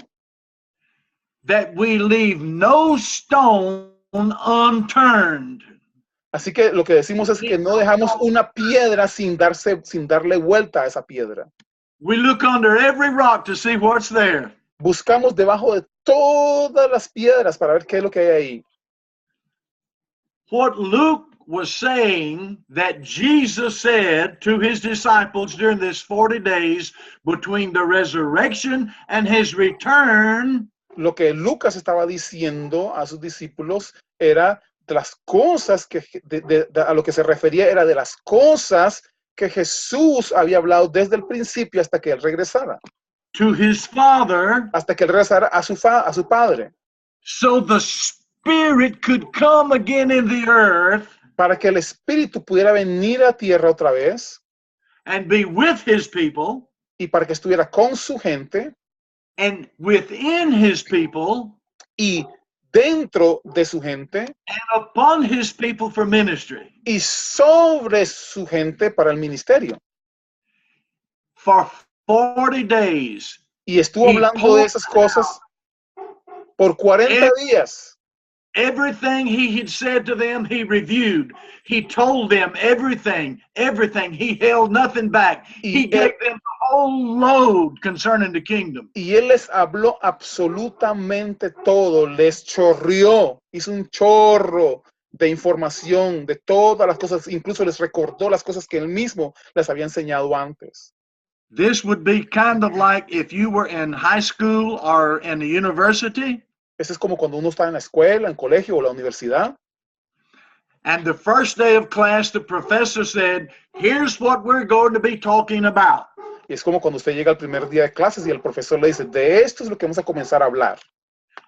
S3: that we leave no stone unturned.
S1: así que lo que decimos es que no dejamos una piedra sin darle vuelta a esa piedra.
S3: We look under every rock to see what's there.
S1: Buscamos debajo de todas las piedras para ver qué es lo que hay ahí.
S3: What Luke was saying that Jesus said to his disciples during this 40 days between the resurrection and his return,
S1: Lo que Lucas estaba diciendo a sus discípulos era de las cosas que a lo que se refería era de las cosas que Jesús había hablado desde el principio hasta que él regresara,
S3: to his Father,
S1: hasta que él regresara a su padre,
S3: so the Spirit could come again in the earth
S1: para que el Espíritu pudiera venir a tierra otra vez
S3: and be with his people,
S1: y para que estuviera con su gente
S3: and within his people,
S1: y dentro de su gente
S3: and upon his people for ministry.
S1: y sobre su gente para el ministerio.
S3: For 40 days,
S1: Y estuvo hablando de esas cosas por 40 días.
S3: everything he had said to them, he reviewed. He told them everything. He held nothing back. He gave them the whole load concerning the kingdom.
S1: Y él les habló absolutamente todo, les chorrió, hizo un chorro de información de todas las cosas, incluso les recordó las cosas que él mismo les había enseñado antes.
S3: This would be kind of like if you were in high school or in the university.
S1: Eso es como cuando uno está en la escuela, en colegio o la universidad.
S3: And the first day of class, the professor said, here's what we're going to be talking about.
S1: Y es como cuando usted llega al primer día de clases y el profesor le dice, de esto es lo que vamos a comenzar a hablar.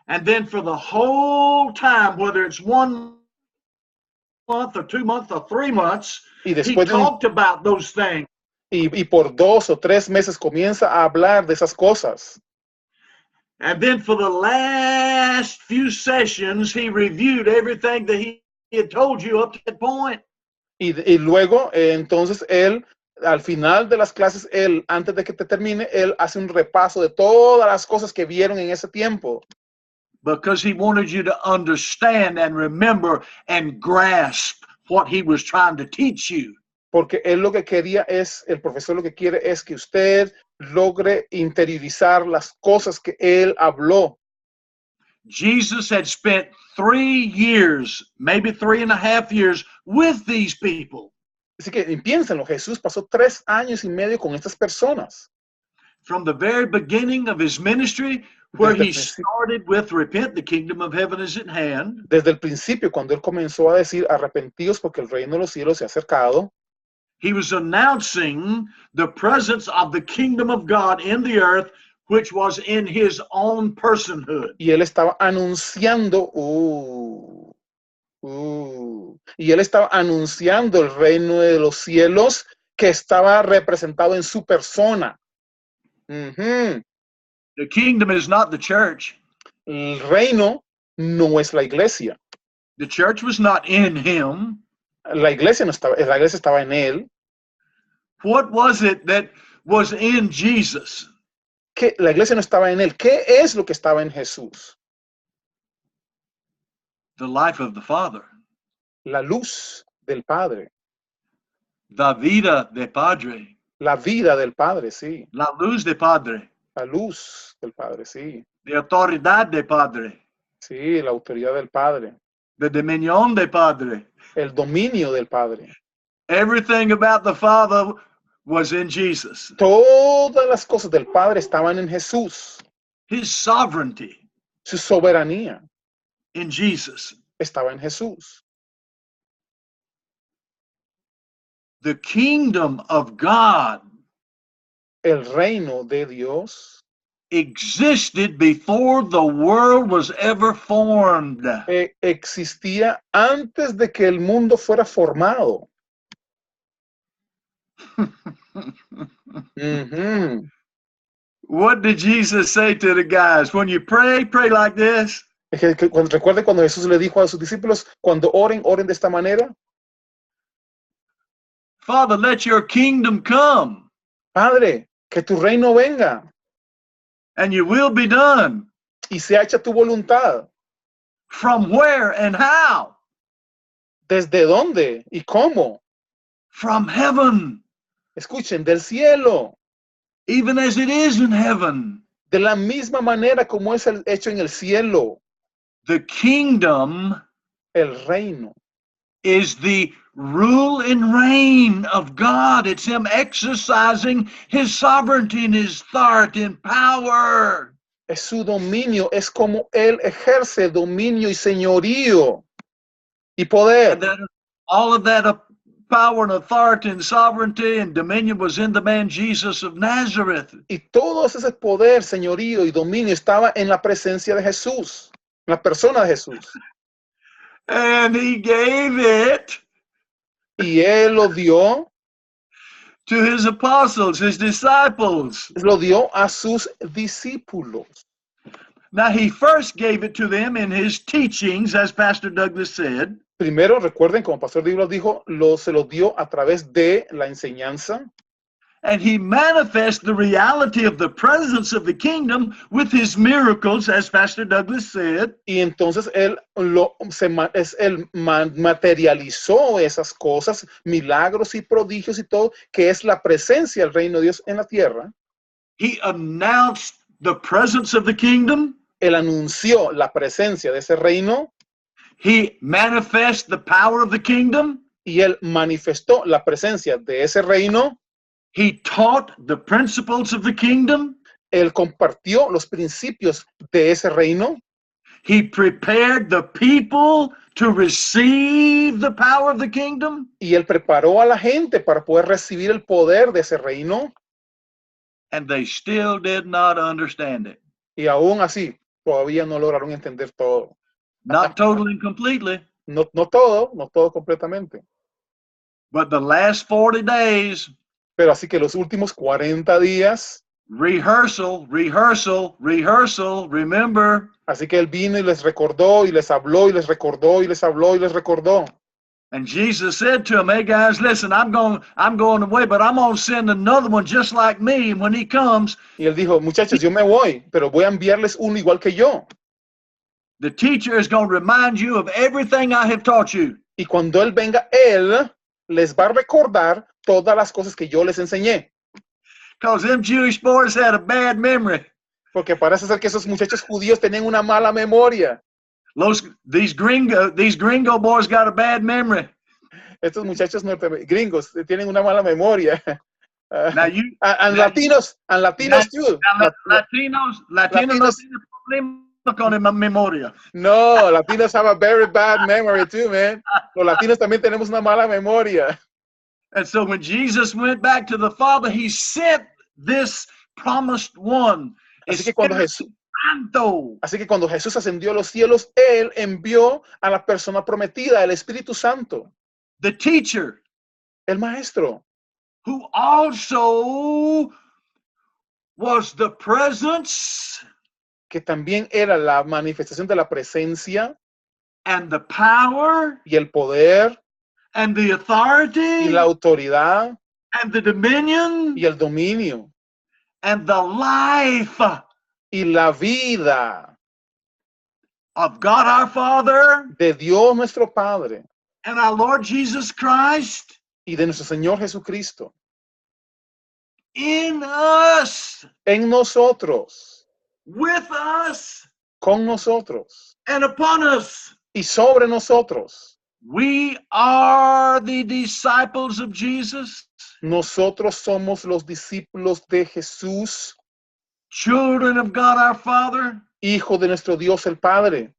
S3: And then for the whole time, whether it's 1 month or 2 months or 3 months,
S1: Y
S3: he
S1: después
S3: talked about those things.
S1: y por 2 o 3 meses comienza a hablar de esas cosas.
S3: And then for the last few sessions, he reviewed everything that he had told you up to that point.
S1: Y luego, entonces, él, al final de las clases, él, antes de que te termine, él hace un repaso de todas las cosas que vieron en ese tiempo.
S3: Because he wanted you to understand and remember and grasp what he was trying to teach you.
S1: Porque él lo que quería es, el profesor lo que quiere es que usted logre interiorizar las cosas que él habló.
S3: Jesus had spent 3 years, maybe 3.5 years with these people.
S1: Así que piénsenlo, Jesús pasó 3 años y medio con estas personas.
S3: From the very beginning of his ministry, where he started with, repent, the kingdom of heaven is at hand.
S1: Desde el principio, cuando él comenzó a decir, arrepentidos porque el reino de los cielos se ha acercado,
S3: he was announcing the presence of the kingdom of God in the earth, which was in his own personhood.
S1: y él estaba anunciando, y él estaba anunciando el reino de los cielos que estaba representado en su persona.
S3: The kingdom is not the church.
S1: El reino no es la iglesia.
S3: The church was not in him.
S1: La iglesia estaba en él.
S3: What was it that was in Jesus?
S1: Que la iglesia no estaba en él. ¿Qué es lo que estaba en Jesús?
S3: The life of the Father.
S1: La luz del Padre.
S3: La vida de Padre.
S1: La vida del Padre, sí.
S3: La luz de Padre.
S1: La luz del Padre, sí.
S3: La autoridad de Padre.
S1: Sí, la autoridad del Padre.
S3: The dominion de Padre.
S1: El dominio del Padre.
S3: Everything about the Father was in Jesus.
S1: Todas las cosas del Padre estaban en Jesús.
S3: His sovereignty.
S1: Su soberanía
S3: in Jesus.
S1: estaba en Jesús.
S3: The kingdom of God
S1: El reino de Dios
S3: existed before the world was ever formed.
S1: Existía antes de que el mundo fuera formado.
S3: What did Jesus say to the guys? When you pray, pray like this.
S1: Recuerde cuando Jesús le dijo a sus discípulos, cuando oren, oren de esta manera.
S3: Father, let your kingdom come
S1: Padre, que tu reino venga
S3: and your will be done.
S1: y sea hecha tu voluntad.
S3: From where and how?
S1: ¿Desde dónde y cómo?
S3: From heaven,
S1: Escuchen, del cielo,
S3: even as it is in heaven.
S1: de la misma manera como es hecho en el cielo.
S3: The kingdom
S1: El reino
S3: is the rule and reign of God. It's him exercising his sovereignty and his authority and power.
S1: es su dominio, es como él ejerce dominio y señorío y poder.
S3: And that all of that power and authority and sovereignty and dominion was in the man Jesus of Nazareth.
S1: Y todo ese poder, señorío y dominio estaba en la presencia de Jesús, en la persona de Jesús.
S3: And he gave it
S1: Y él lo dio
S3: to his apostles, his disciples.
S1: lo dio a sus discípulos.
S3: Now, he first gave it to them in his teachings, as Pastor Douglas said.
S1: Primero, recuerden, como Pastor Douglas dijo, se lo dio a través de la enseñanza.
S3: And he manifests the reality of the presence of the kingdom with his miracles, as Pastor Douglas said.
S1: Y entonces él materializó esas cosas, milagros y prodigios y todo, que es la presencia del reino de Dios en la tierra.
S3: He announced the presence of the kingdom.
S1: Él anunció la presencia de ese reino.
S3: He manifests the power of the kingdom.
S1: Y él manifestó la presencia de ese reino.
S3: He taught the principles of the kingdom.
S1: Él compartió los principios de ese reino.
S3: He prepared the people to receive the power of the kingdom.
S1: Y él preparó a la gente para poder recibir el poder de ese reino.
S3: And they still did not understand it.
S1: Y aún así, todavía no lograron entender todo.
S3: Not totally and completely.
S1: No todo completamente.
S3: But the last 40 days,
S1: pero así que los últimos 40 días,
S3: rehearsal, remember.
S1: Así que él vino y les recordó y les habló y les recordó y les habló y les recordó.
S3: And Jesus said to them, hey guys, listen, I'm going away, but I'm going to send another one just like me. And when he comes,
S1: y él dijo, muchachos, yo me voy, pero voy a enviarles uno igual que yo.
S3: The teacher is going to remind you of everything I have taught you.
S1: Y cuando él venga, él les va a recordar todas las cosas que yo les enseñé.
S3: Because them Jewish boys had a bad memory.
S1: Porque parece ser que esos muchachos judíos tenían una mala memoria.
S3: These gringo boys got a bad memory.
S1: Estos muchachos gringos tienen una mala memoria.
S3: Now you
S1: and Latinos too.
S3: Latinos no tienen problema con la memoria.
S1: No, Latinos have a very bad memory too, man. Los latinos también tenemos una mala memoria.
S3: And so when Jesus went back to the Father, he sent this promised one.
S1: Así que cuando Jesús ascendió a los cielos, él envió a la persona prometida, el Espíritu Santo.
S3: The teacher.
S1: El maestro.
S3: Who also was the presence.
S1: Que también era la manifestación de la presencia.
S3: And the power.
S1: Y el poder.
S3: And the authority.
S1: Y la autoridad.
S3: And the dominion.
S1: Y el dominio.
S3: And the life.
S1: Y la vida.
S3: Of God our Father.
S1: De Dios nuestro Padre.
S3: And our Lord Jesus Christ.
S1: Y de nuestro Señor Jesucristo.
S3: In us.
S1: En nosotros.
S3: With us.
S1: Con nosotros.
S3: And upon us.
S1: Y sobre nosotros.
S3: We are the disciples of Jesus.
S1: Nosotros somos los discípulos de Jesús.
S3: Children of God our Father.
S1: Hijo de nuestro Dios el Padre.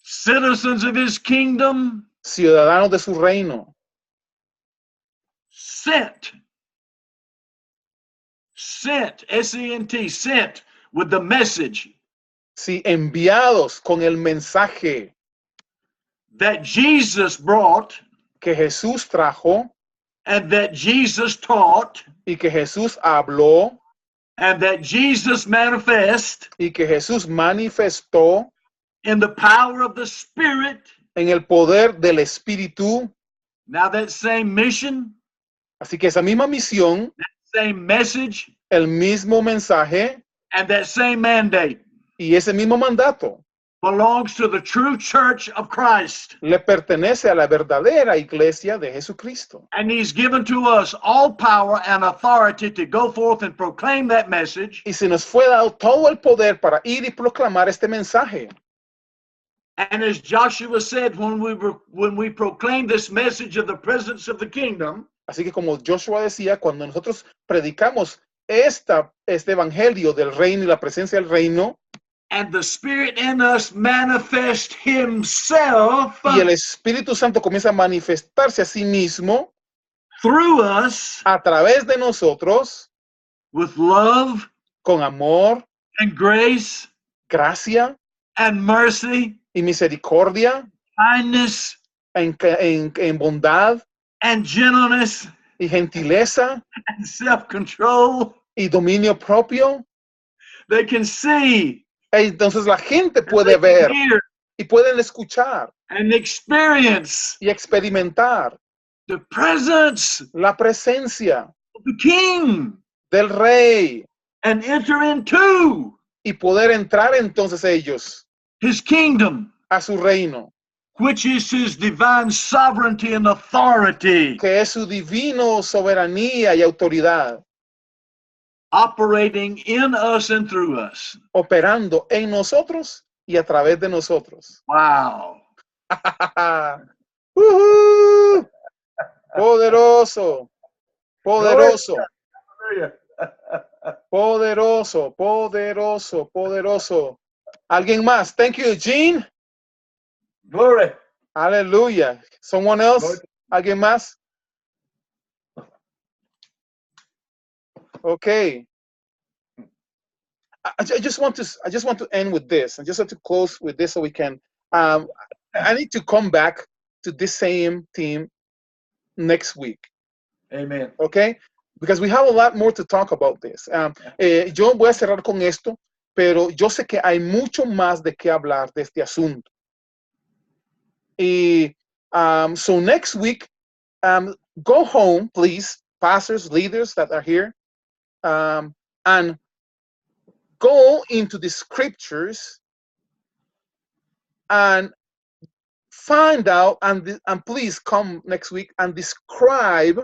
S3: Citizens of his kingdom.
S1: Ciudadanos de su reino.
S3: Sent, S-E-N-T, sent with the message.
S1: Sí, enviados con el mensaje.
S3: That Jesus brought.
S1: Que Jesús trajo.
S3: And that Jesus taught.
S1: Y que Jesús habló.
S3: and that Jesus manifest
S1: y que Jesús manifestó
S3: in the power of the Spirit.
S1: en el poder del Espíritu.
S3: Now that same mission,
S1: Así que esa misma misión,
S3: same message,
S1: el mismo mensaje
S3: and that same mandate
S1: y ese mismo mandato
S3: belongs to the true church of Christ.
S1: le pertenece a la verdadera iglesia de Jesucristo.
S3: And he's given to us all power and authority to go forth and proclaim that message.
S1: Y se nos fue dado todo el poder para ir y proclamar este mensaje.
S3: And as Joshua said, when we proclaim this message of the presence of the kingdom,
S1: Así que como Joshua decía, cuando nosotros predicamos este evangelio del reino y la presencia del reino,
S3: and the Spirit in us manifest himself
S1: y el Espíritu Santo comienza a manifestarse a sí mismo
S3: through us
S1: a través de nosotros,
S3: with love
S1: con amor,
S3: and grace
S1: gracia
S3: and mercy,
S1: y misericordia,
S3: kindness
S1: en bondad
S3: and gentleness
S1: y gentileza
S3: and self-control,
S1: y dominio propio.
S3: they can see,
S1: Entonces la gente
S3: they
S1: puede
S3: can
S1: ver
S3: hear,
S1: y pueden escuchar
S3: and experience
S1: y experimentar
S3: the presence
S1: la presencia
S3: of the King
S1: del Rey
S3: and enter into
S1: y poder entrar entonces ellos
S3: his kingdom,
S1: a su reino,
S3: which is his divine sovereignty and authority,
S1: que es su divino soberanía y autoridad,
S3: operating in us and through us.
S1: operando en nosotros y a través de nosotros.
S3: Wow.
S1: ¡Uhú! Poderoso, poderoso, poderoso, poderoso, poderoso. ¿Alguien más? Thank you, Eugene.
S3: Glory.
S1: Aleluya. Someone else? ¿Alguien más? Okay. I just want to end with this. I just want to close with this so we can. I need to come back to this same theme next week.
S3: Amen.
S1: Okay, because we have a lot more to talk about this. Yo voy a cerrar con esto, pero yo sé que hay mucho más de qué hablar de este asunto. Y so next week, go home, please, pastors, leaders that are here, and go into the scriptures and find out, and please come next week and describe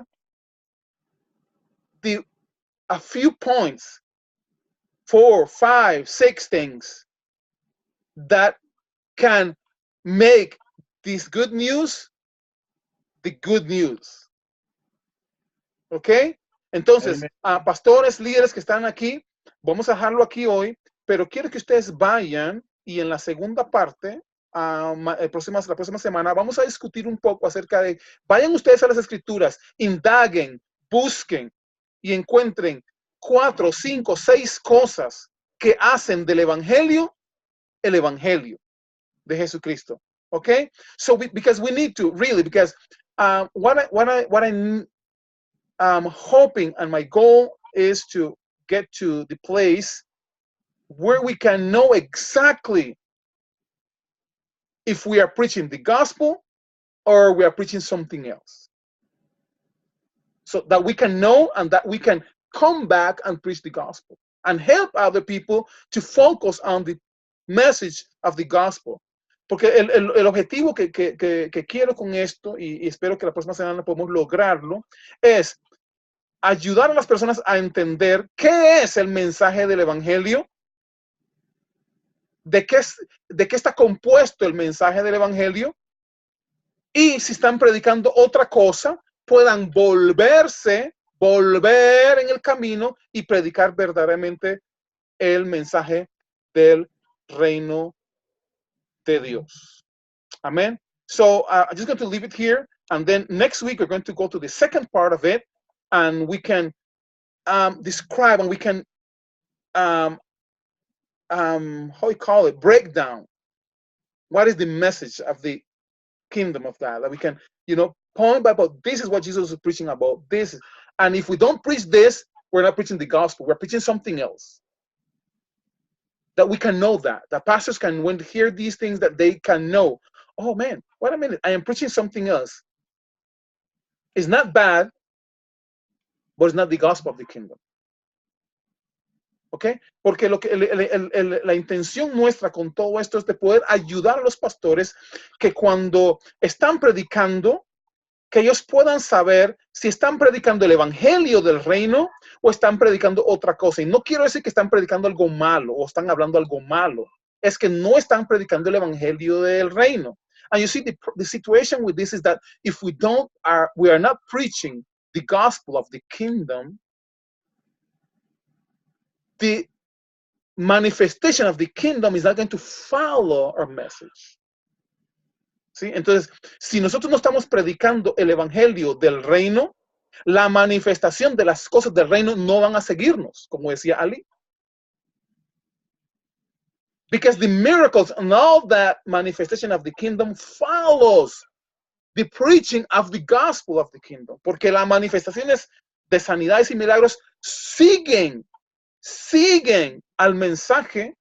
S1: a few points, 4, 5, 6 things that can make this good news the good news. ¿Ok? Entonces, pastores, líderes que están aquí, vamos a dejarlo aquí hoy, pero quiero que ustedes vayan y en la segunda parte, la próxima semana, vamos a discutir un poco acerca de, vayan ustedes a las escrituras, indaguen, busquen y encuentren 4, 5, 6 cosas que hacen del evangelio el evangelio de Jesucristo. Okay? So because we need to really, because what I'm hoping and my goal is to get to the place where we can know exactly if we are preaching the gospel or we are preaching something else. So that we can know and that we can come back and preach the gospel and help other people to focus on the message of the gospel. Porque el objetivo que quiero con esto, y espero que la próxima semana podamos lograrlo, es ayudar a las personas a entender qué es el mensaje del evangelio, de qué está compuesto el mensaje del evangelio, y si están predicando otra cosa, puedan volver en el camino y predicar verdaderamente el mensaje del reino de Dios. Amen. So I'm just going to leave it here, and then next week we're going to go to the second part of it, and we can describe and we can how you call it, break down what is the message of the kingdom of God, that we can, point by point, this is what Jesus was preaching about, this, and if we don't preach this, we're not preaching the gospel. We're preaching something else. That we can know that pastors can, when they hear these things, that they can know, oh man, wait a minute, I am preaching something else. It's not bad, but it's not the gospel of the kingdom. ¿Ok? Porque la intención nuestra con todo esto es de poder ayudar a los pastores que cuando están predicando, que ellos puedan saber si están predicando el evangelio del reino o están predicando otra cosa. Y no quiero decir que están predicando algo malo o están hablando algo malo. Es que no están predicando el evangelio del reino. And you see, the situation with this is that if we are not preaching the gospel of the kingdom, the manifestation of the kingdom is not going to follow our message. ¿Sí? Entonces, si nosotros no estamos predicando el evangelio del reino, la manifestación de las cosas del reino no van a seguirnos, como decía Ali. Because the miracles and all that manifestation of the kingdom follows the preaching of the gospel of the kingdom. Porque las manifestaciones de sanidades y milagros siguen al mensaje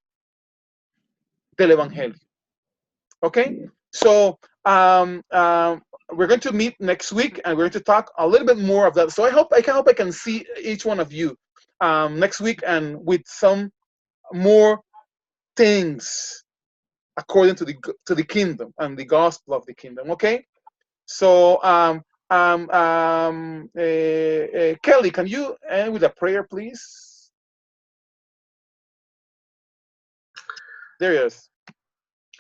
S1: del evangelio. Okay? So we're going to meet next week and we're going to talk a little bit more of that. So I can see each one of you next week and with some more things according to the kingdom and the gospel of the kingdom. Okay? So Kelly, can you end with a prayer, please? There he is.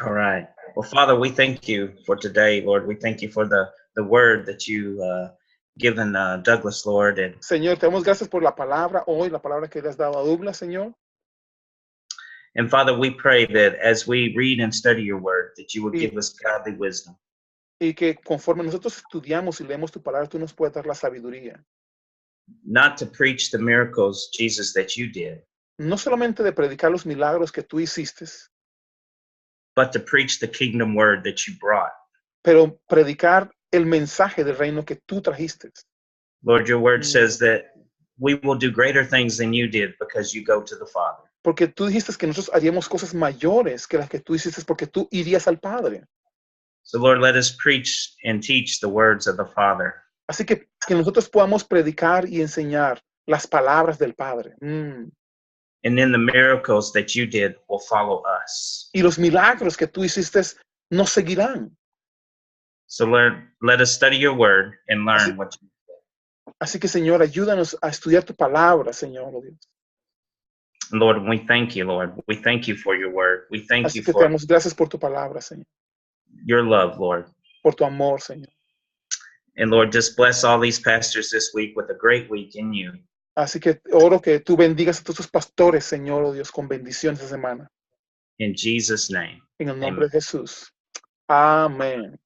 S6: All right. Well, Father, we thank you for today, Lord. We thank you for the word that you given Douglas, Lord. And
S1: Señor, te damos gracias por la palabra hoy, la palabra que le has dado a Douglas, Señor.
S6: Father, we pray that as we read and study your word, that you would give us godly wisdom.
S1: Y que conforme nosotros estudiamos y leemos tu palabra, tú nos puedes dar la sabiduría.
S6: Not to preach the miracles, Jesus, that you did,
S1: No solamente de predicar los milagros que tú hiciste,
S6: but to preach the kingdom word that you brought.
S1: pero predicar el mensaje del reino que tú trajiste.
S6: Lord, your word says that we will do greater things than you did because you go to the Father.
S1: Porque tú dijiste que nosotros haríamos cosas mayores que las que tú hiciste porque tú irías al Padre.
S6: So, Lord, let us preach and teach the words of the Father.
S1: Así que nosotros podamos predicar y enseñar las palabras del Padre.
S6: And then the miracles that you did will follow us.
S1: Y los milagros que tú hiciste nos seguirán.
S6: So, Lord, let us study your word and learn what you said.
S1: Así que, Señor, ayúdanos a estudiar tu palabra, Señor, oh Dios.
S6: Lord, we thank you, Lord. We thank you for your word. We thank
S1: Así
S6: you
S1: que te
S6: for
S1: damos gracias por tu palabra, Señor.
S6: your love, Lord.
S1: Por tu amor, Señor.
S6: And Lord, just bless all these pastors this week with a great week in you.
S1: Así que oro que tú bendigas a todos tus pastores, Señor, oh Dios, con bendiciones esta semana.
S6: In Jesus' name.
S1: En el nombre
S6: Amen.
S1: de Jesús. Amén.